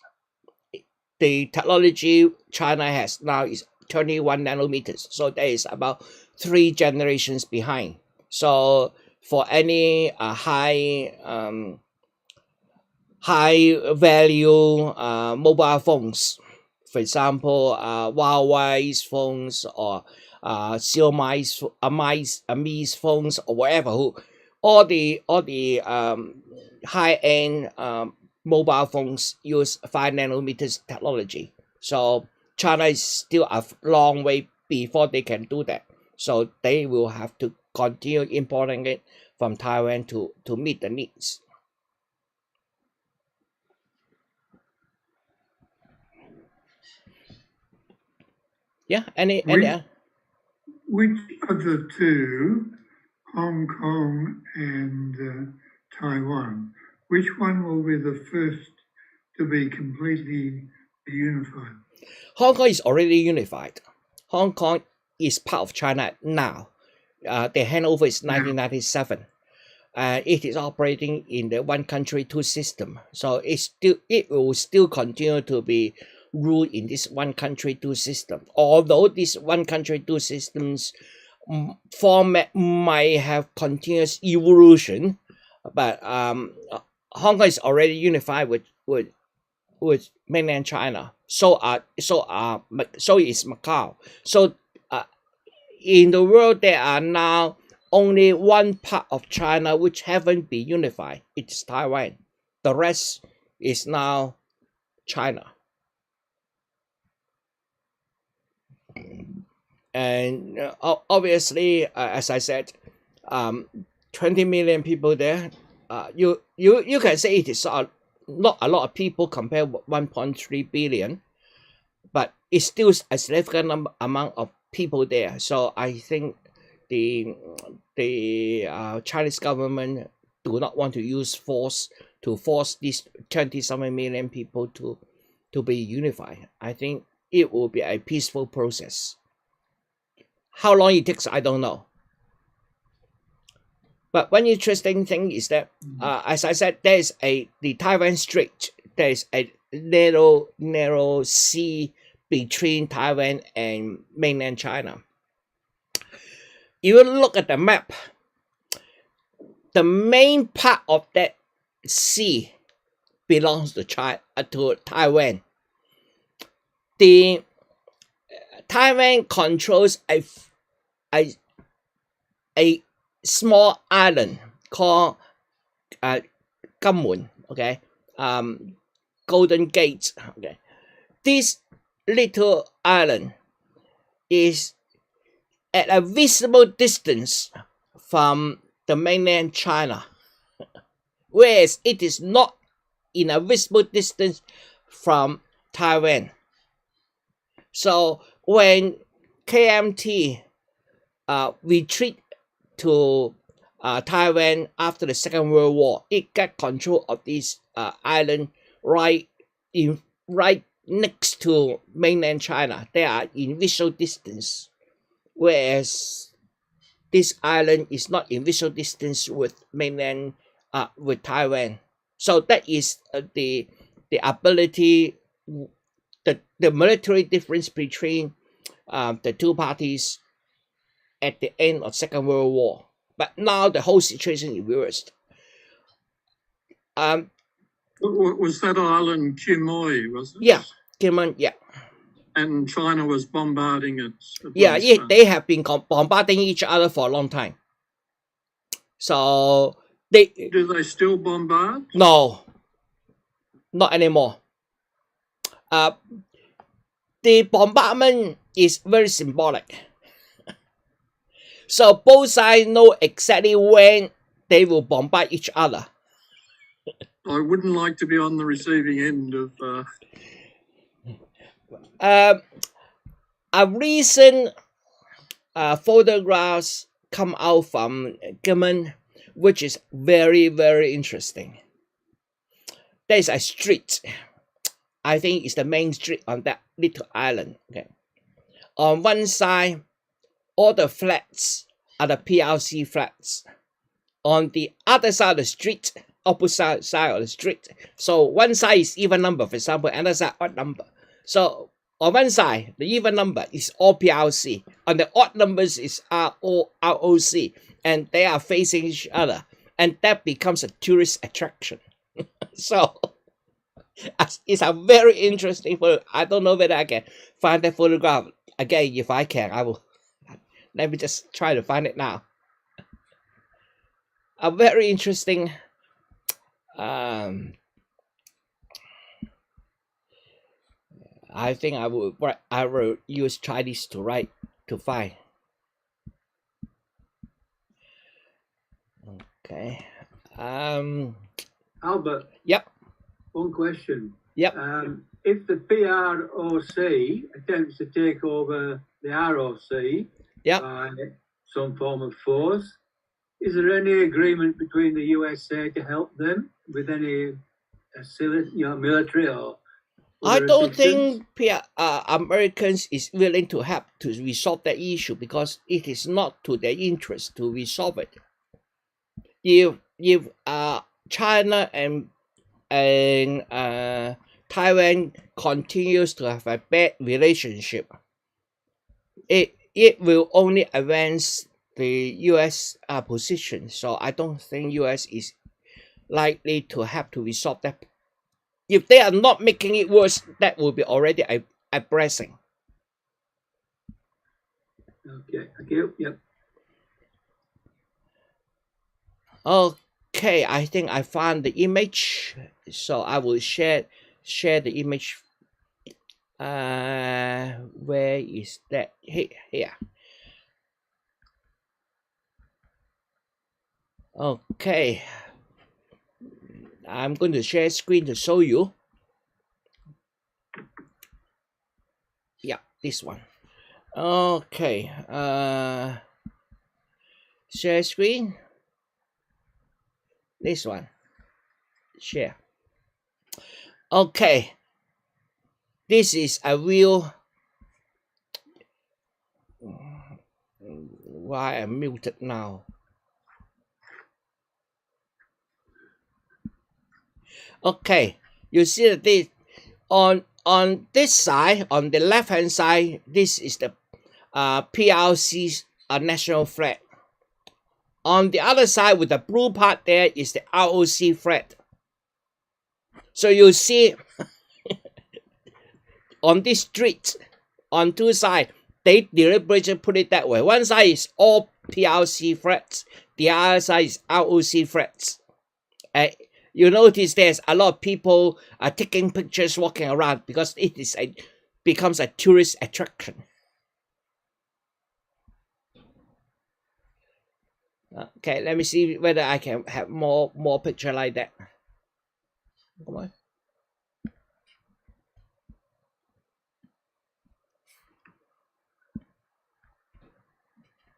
Speaker 1: The technology China has now is 21 nanometers. So there is about 3 generations behind. So for any high value mobile phones, for example, Huawei's phones or Xiaomi's Mi's phones or whatever, all the high end mobile phones use 5 nanometers technology. So China is still a long way before they can do that. So they will have to continue importing it from Taiwan to meet the needs. Yeah,
Speaker 3: Which of the two, Hong Kong and Taiwan, which one will be the first to be completely unified?
Speaker 1: Hong Kong is already unified. Hong Kong is part of China now. The handover is 1997. It is operating in the one country two system. So it will still continue to be ruled in this one country two system. Although this one country two systems format might have continuous evolution, but Hong Kong is already unified with mainland China. So is Macau. So in the world there are now only one part of China which haven't been unified. It's Taiwan. The rest is now China. And obviously, as I said, 20 million people there. You can say it is not a lot of people compared with 1.3 billion, but it's still a significant amount of people there. So I think the Chinese government do not want to use force to force these 20-something million people to be unified. I think it will be a peaceful process. How long it takes, I don't know. But one interesting thing is that, as I said, there is the Taiwan Strait. There is a narrow sea between Taiwan and mainland China. If you look at the map, the main part of that sea belongs to Taiwan. The Taiwan controls a small island called 金門 okay Golden Gate okay this little island is at a visible distance from the mainland China, whereas it is not in a visible distance from Taiwan. So when KMT retreat to Taiwan after the Second World War, it got control of this island right next to mainland China. They are in visual distance, whereas this island is not in visual distance with mainland with Taiwan. So that is the ability, the military difference between the two parties at the end of Second World War. But now the whole situation is reversed.
Speaker 4: Was that island Quemoy, was it?
Speaker 1: Yeah, Kimon, yeah.
Speaker 4: And China was bombarding it.
Speaker 1: Yeah, they have been bombarding each other for a long time. So
Speaker 4: do they still bombard?
Speaker 1: No, not anymore. The bombardment is very symbolic. So both sides know exactly when they will bombard each other.
Speaker 4: I wouldn't like to be on the receiving end of.
Speaker 1: A recent photographs come out from Gammon, which is very, very interesting. There's a street. I think it's the main street on that little island. Okay. On one side, all the flats are the PRC flats. On the other side of the street, opposite side of the street. So one side is even number, for example, another side odd number. So on one side, the even number is all PRC. On the odd numbers is ROC. And they are facing each other. And that becomes a tourist attraction. So it's a very interesting photo. I don't know whether I can find that photograph. Again, if I can, I will. Let me just try to find it now. A very interesting I think I will use Chinese to find. Okay.
Speaker 5: Albert.
Speaker 1: Yep.
Speaker 5: One question.
Speaker 1: Yep.
Speaker 5: If the PROC attempts to take over the ROC
Speaker 1: yep.
Speaker 5: by some form of force, is there any agreement between the USA to help them with any military or?
Speaker 1: I don't think Americans is willing to help to resolve that issue because it is not to their interest to resolve it. If China and Taiwan continues to have a bad relationship, it will only advance the U.S. position. So I don't think U.S. is likely to have to resolve that. If they are not making it worse, that will be already a blessing.
Speaker 5: Okay, thank you. Yep.
Speaker 1: Okay, I think I found the image, so I will share the image. Where is that? Here. Okay. I'm going to share screen to show you. Yeah, this one. Okay. Share screen. This one. Share. Okay. This is a real. Why I'm muted now? Okay, you see that this on this side, on the left hand side, this is the PRC's national flag. On the other side, with the blue part there, is the ROC flag. So you see on this street, on two sides, they deliberately put it that way. One side is all PRC flags, the other side is ROC flags. You notice there's a lot of people are taking pictures walking around because it is becomes a tourist attraction. Okay, let me see whether I can have more picture like that. Come on.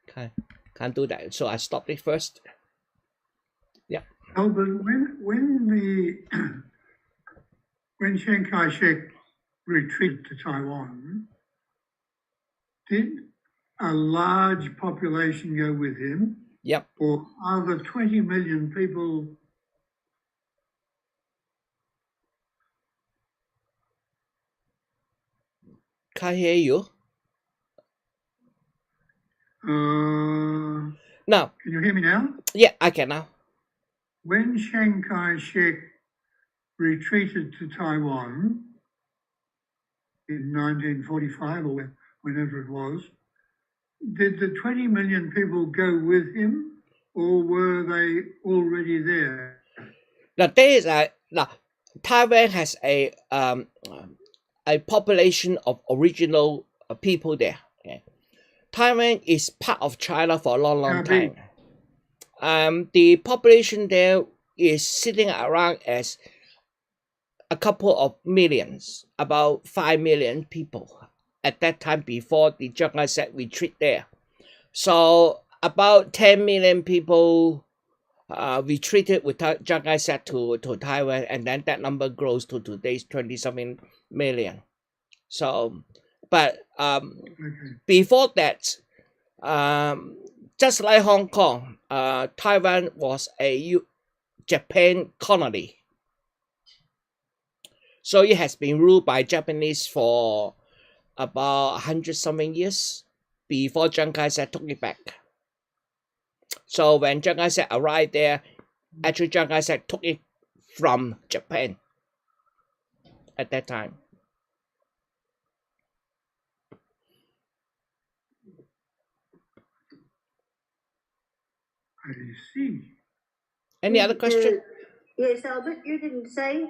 Speaker 1: Okay, can't do that. So I stopped it first. Yeah.
Speaker 3: Albert, when Chiang Kai-shek retreated to Taiwan, did a large population go with him?
Speaker 1: Yep.
Speaker 3: Or are the 20 million people?
Speaker 1: Can't hear you. Now.
Speaker 3: Can you hear me now?
Speaker 1: Yeah, I can now.
Speaker 3: When Chiang Kai-shek retreated to Taiwan in 1945 or whenever it was, did the 20 million people go with him or were they already there?
Speaker 1: Now there is Taiwan has a population of original people there. Okay. Taiwan is part of China for a long time. The population there is sitting around as a couple of millions, about 5 million people at that time before the Chiang Kai-shek retreat there. So about 10 million people retreated with Chiang Kai-shek to Taiwan, and then that number grows to today's 20-something million. So, but before that, just like Hong Kong, Taiwan was a Japan colony. So it has been ruled by Japanese for about 100-something years before Chiang Kai-shek took it back. So when Chiang Kai-shek arrived there, actually Chiang Kai-shek took it from Japan at that time.
Speaker 3: I see.
Speaker 1: Any other question?
Speaker 6: Yes, Albert, you didn't say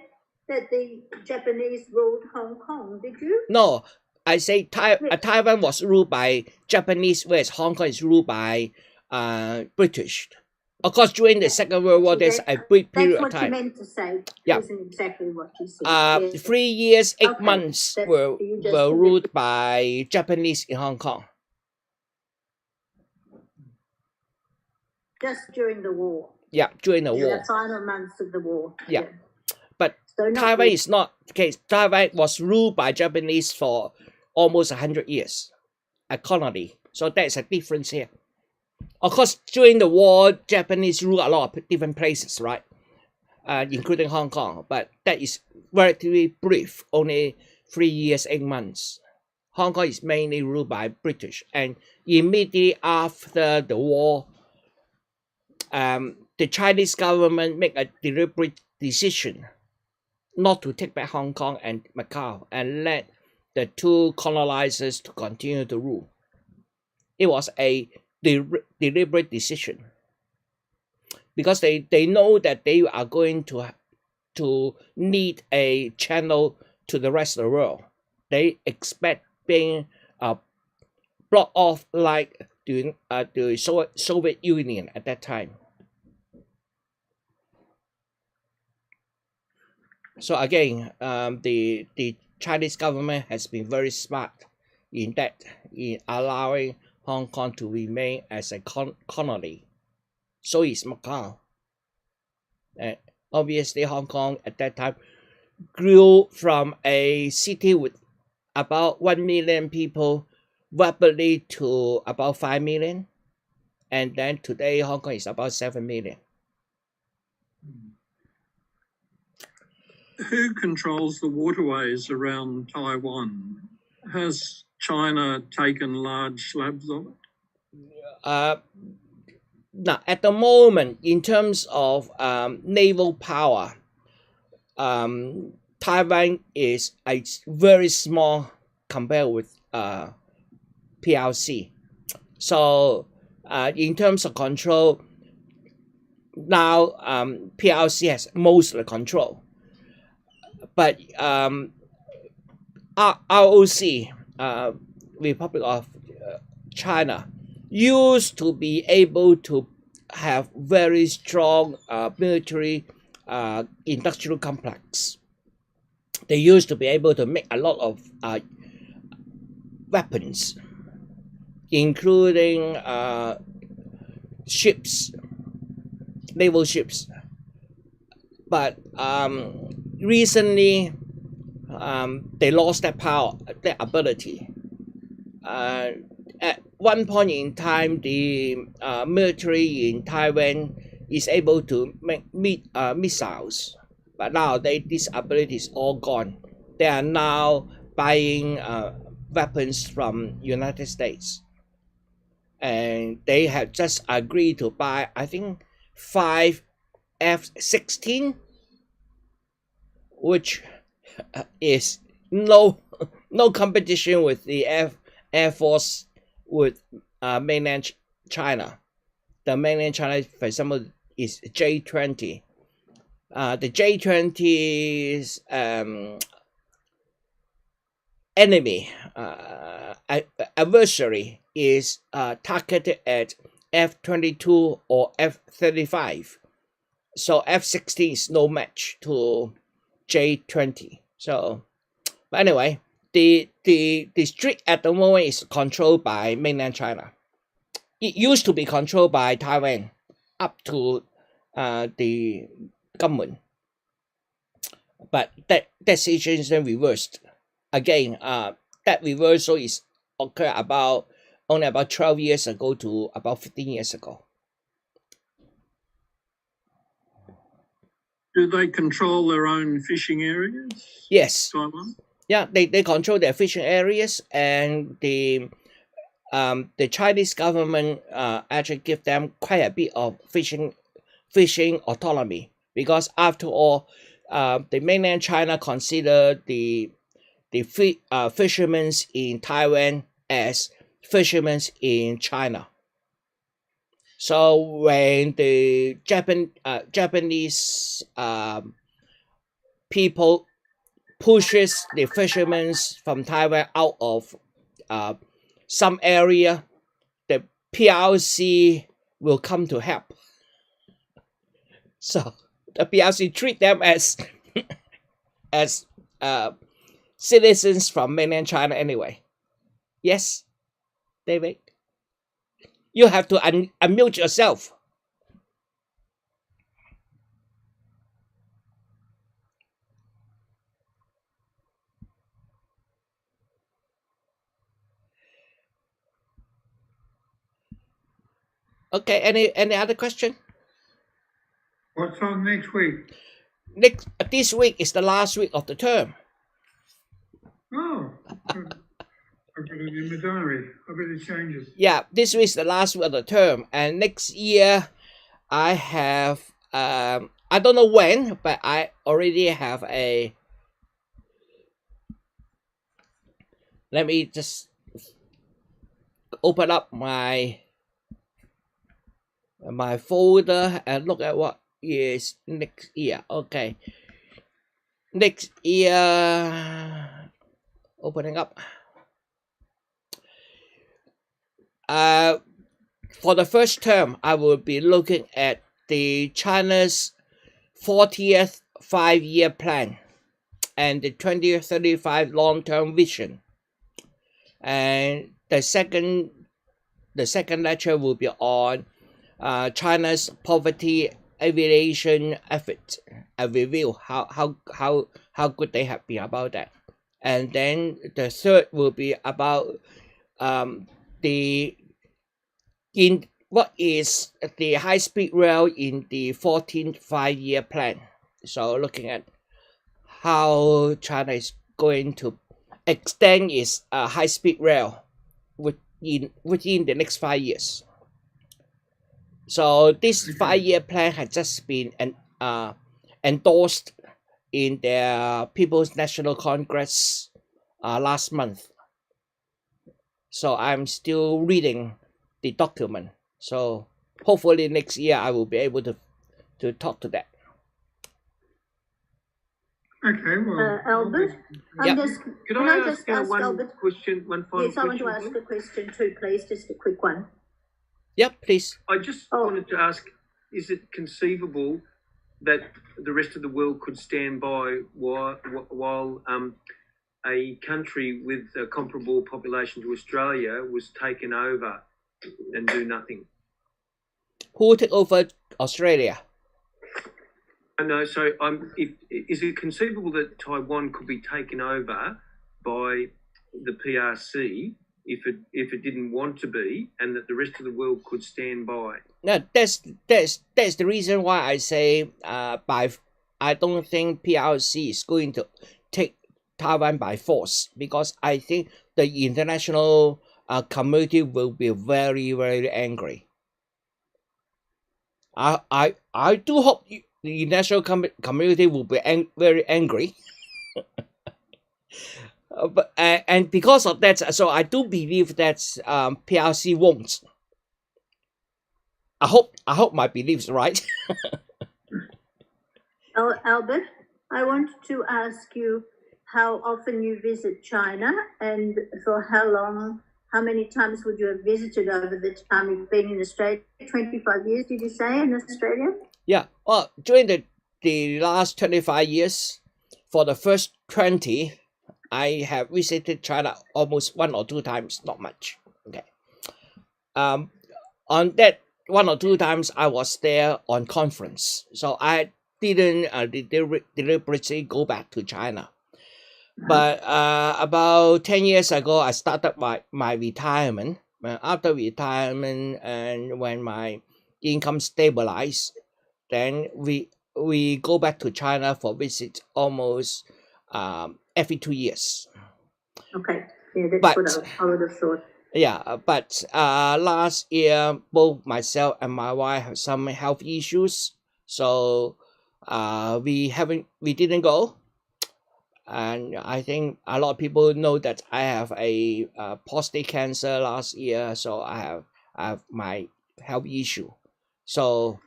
Speaker 6: that the Japanese ruled Hong Kong, did you?
Speaker 1: No, I say Taiwan was ruled by Japanese, whereas Hong Kong is ruled by British. Of course, during the Second World War, there's a brief period of time.
Speaker 6: That's what you meant to say.
Speaker 1: Yeah.
Speaker 6: Isn't exactly what you said.
Speaker 1: Yes. 3 years, 8 months were ruled by Japanese in Hong Kong.
Speaker 6: Just during the war.
Speaker 1: Yeah, during the war.
Speaker 6: The final months of the war.
Speaker 1: Yeah. But so Taiwan is not the case. Taiwan was ruled by Japanese for almost 100 years, a colony. So there's a difference here. Of course, during the war, Japanese ruled a lot of different places, right? Including Hong Kong. But that is relatively brief, only 3 years, 8 months. Hong Kong is mainly ruled by British. And immediately after the war, the Chinese government made a deliberate decision not to take back Hong Kong and Macau and let the two colonizers to continue to rule. It was a deliberate decision because they know that they are going to need a channel to the rest of the world. They expect being blocked off like during the Soviet Union at that time. So again, the Chinese government has been very smart in allowing Hong Kong to remain as a colony. So is Macau. Obviously, Hong Kong at that time grew from a city with about 1 million people rapidly to about 5 million. And then today, Hong Kong is about 7 million.
Speaker 4: Who controls the waterways around Taiwan? Has China taken large slabs of it?
Speaker 1: Now, at the moment, in terms of naval power, Taiwan is a very small compared with PRC. So, in terms of control, now PRC has most of the control. But ROC, Republic of China, used to be able to have very strong military industrial complex. They used to be able to make a lot of weapons, including ships, naval ships. But recently, they lost that power, that ability. At one point in time, the military in Taiwan is able to make missiles, but now this ability is all gone. They are now buying weapons from United States, and they have just agreed to buy, I think, 5 F-16, which is no competition with the Air Force with mainland China. The mainland China, for example, is J-20. The J-20's enemy, adversary, is targeted at F-22 or F-35. So F-16 is no match to J-20. So, but anyway, the street at the moment is controlled by mainland China. It used to be controlled by Taiwan up to the government, but that situation reversed. Again, that reversal is occurred only about 12 years ago to about 15 years ago.
Speaker 4: Do they control their own fishing areas?
Speaker 1: Yes.
Speaker 4: Taiwan?
Speaker 1: Yeah, they control their fishing areas, and the Chinese government actually give them quite a bit of fishing autonomy, because after all, the mainland China consider the fishermen in Taiwan as fishermen in China. So when the Japanese people pushes the fishermen from Taiwan out of some area, the PRC will come to help. So the PRC treat them as citizens from mainland China anyway. Yes, David? You have to unmute yourself. Okay, any other question?
Speaker 3: What's on next week?
Speaker 1: This week is the last week of the term.
Speaker 3: Oh, I've got it in my diary. I better change it.
Speaker 1: Yeah, this week is the last week of the term, and next year I have I don't know when, but I already have a. Let me just open up my folder and look at what is next year. Okay, next year, opening up. For the first term, I will be looking at the China's 40th 5-year plan and the 2035 long-term vision. And the second lecture will be on China's poverty alleviation effort, a review how good they have been about that. And then the third will be about what is the high-speed rail in the 14th 5-year plan. So looking at how China is going to extend its high-speed rail within the next 5 years. So this 5-year plan has just been endorsed in their People's National Congress last month. So I'm still reading the document. So hopefully next year I will be able to to talk to that.
Speaker 3: Okay, well.
Speaker 6: Albert,
Speaker 1: Yep.
Speaker 5: Could
Speaker 6: can
Speaker 5: I
Speaker 6: I
Speaker 5: ask
Speaker 6: just ask
Speaker 5: one
Speaker 6: Albert?
Speaker 5: question, one final
Speaker 6: Yes, I want
Speaker 5: question?
Speaker 6: to ask a question too, please, just a quick one.
Speaker 1: Yep, please.
Speaker 5: I just
Speaker 6: Oh.
Speaker 5: wanted to ask, is it conceivable that the rest of the world could stand by while a country with a comparable population to Australia was taken over and do nothing?
Speaker 1: Who will take over Australia?
Speaker 5: No, so is it conceivable that Taiwan could be taken over by the PRC if it didn't want to be, and that the rest of the world could stand by?
Speaker 1: No, that's the reason why I say I don't think PRC is going to take Taiwan by force, because I think the international community will be very, very angry. I do hope the international community will be very angry. But and because of that, so I do believe that PRC won't. I hope my belief's right.
Speaker 6: Albert, I want to ask you how often you visit China and for how long, how many times would you have visited over the time you've been in Australia? 25 years, did you say, in Australia?
Speaker 1: Yeah, well, during the last 25 years, for the first 20, I have visited China almost 1 or 2 times, not much. Okay. On that 1 or 2 times, I was there on conference, so I didn't deliberately go back to China. But about 10 years ago, I started my retirement. After retirement, and when my income stabilized, then we go back to China for visit almost every 2 years.
Speaker 6: Okay, yeah, that's
Speaker 1: But-
Speaker 6: what I would have thought.
Speaker 1: Yeah, but last year both myself and my wife have some health issues, so we didn't go. And I think a lot of people know that I have a prostate cancer last year, so I have my health issue. So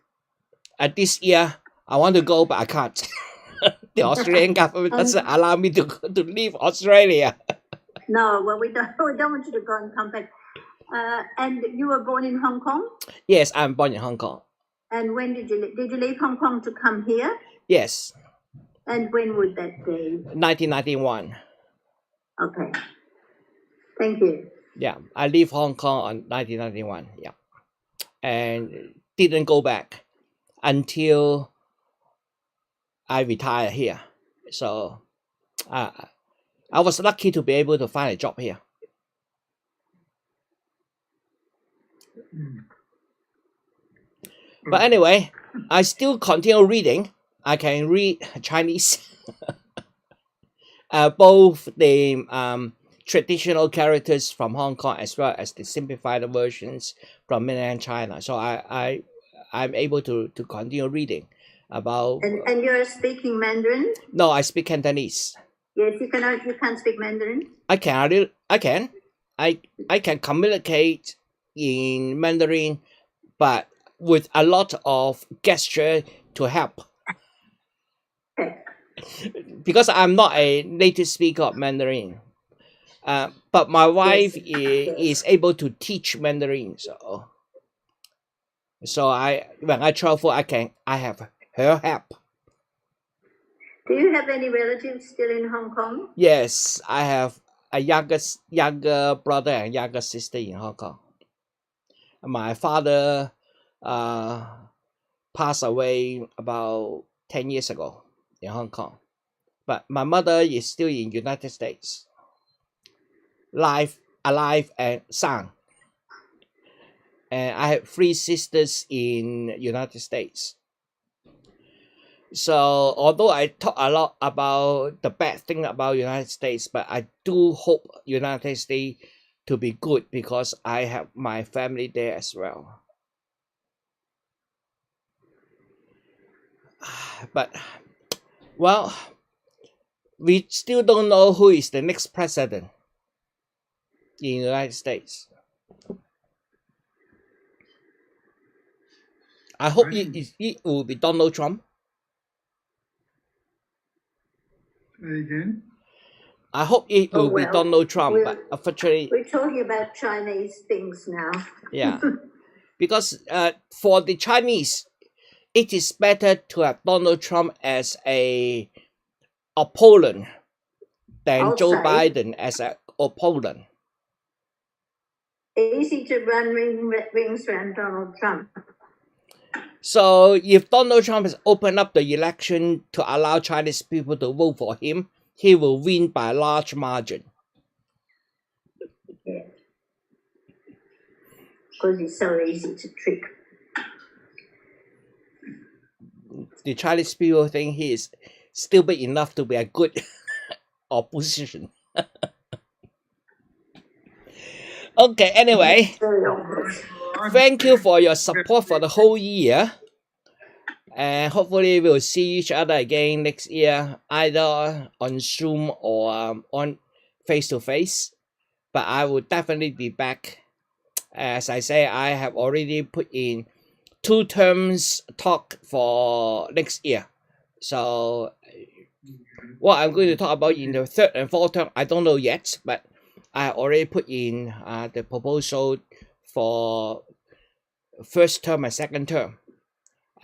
Speaker 1: at this year I want to go, but I can't. The Australian government doesn't allow me to leave Australia.
Speaker 6: No, well, we don't want you to go and come back. And you were born in Hong Kong?
Speaker 1: Yes, I'm born in Hong Kong.
Speaker 6: And when did you leave Hong Kong to come here?
Speaker 1: Yes,
Speaker 6: And when would that be?
Speaker 1: 1991.
Speaker 6: Okay. Thank you.
Speaker 1: Yeah, I leave Hong Kong on 1991. Yeah, and didn't go back until I retire here. So I was lucky to be able to find a job here. But anyway, I still continue reading. I can read Chinese, both the traditional characters from Hong Kong as well as the simplified versions from mainland China. So I'm able to continue reading about.
Speaker 6: And you're speaking Mandarin?
Speaker 1: No, I speak Cantonese.
Speaker 6: Yes, you can't speak Mandarin?
Speaker 1: I can. I can communicate in Mandarin, but with a lot of gesture to help.
Speaker 6: Okay.
Speaker 1: Because I'm not a native speaker of Mandarin. But my wife is able to teach Mandarin, so when I travel, I have her help.
Speaker 6: Do you have any relatives still in Hong Kong?
Speaker 1: Yes, I have a younger brother and younger sister in Hong Kong. My father passed away about 10 years ago in Hong Kong, but my mother is still in United States, alive and sound. And I have 3 sisters in United States. So although I talk a lot about the bad thing about United States, but I do hope United States to be good because I have my family there as well. But well, we still don't know who is the next president in the United States. I hope it will be Donald Trump.
Speaker 3: Say again.
Speaker 1: I hope it will be
Speaker 6: well,
Speaker 1: Donald Trump, but unfortunately,
Speaker 6: We're talking about Chinese things now.
Speaker 1: yeah, because for the Chinese, it is better to have Donald Trump as a opponent than
Speaker 6: I'll
Speaker 1: Joe
Speaker 6: say.
Speaker 1: Biden as an opponent.
Speaker 6: Easy to run rings around Donald Trump.
Speaker 1: So if Donald Trump has opened up the election to allow Chinese people to vote for him, he will win by a large margin.
Speaker 6: Yeah. Because he's so easy to trick.
Speaker 1: The Chinese people think he is stupid enough to be a good opposition. Okay, anyway,
Speaker 6: Very obvious.
Speaker 1: thank you for your support for the whole year. And hopefully we'll see each other again next year, either on Zoom or on face-to-face. But I will definitely be back. As I say, I have already put in 2 terms talk for next year. So what I'm going to talk about in the 3rd and 4th term, I don't know yet, but I already put in the proposal for 1st term and 2nd term.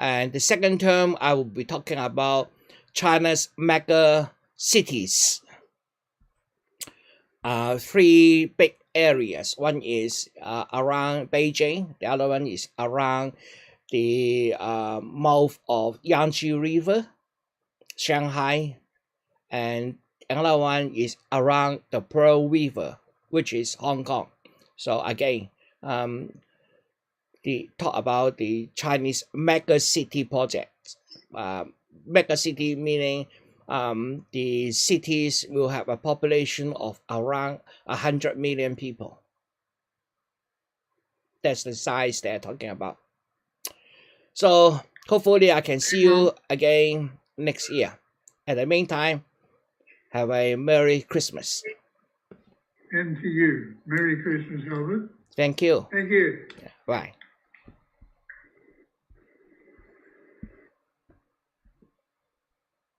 Speaker 1: And the 2nd term, I will be talking about China's mega cities. 3 big areas. One is around Beijing. The other one is around the mouth of Yangtze River, Shanghai. And another one is around the Pearl River, which is Hong Kong. So again, talk about the Chinese mega city project. Mega city meaning the cities will have a population of around 100 million people. That's the size they're talking about. So hopefully I can see you again next year. At the meantime, have a Merry Christmas.
Speaker 3: And to you. Merry Christmas, Albert.
Speaker 1: Thank you.
Speaker 3: Thank you.
Speaker 1: Bye.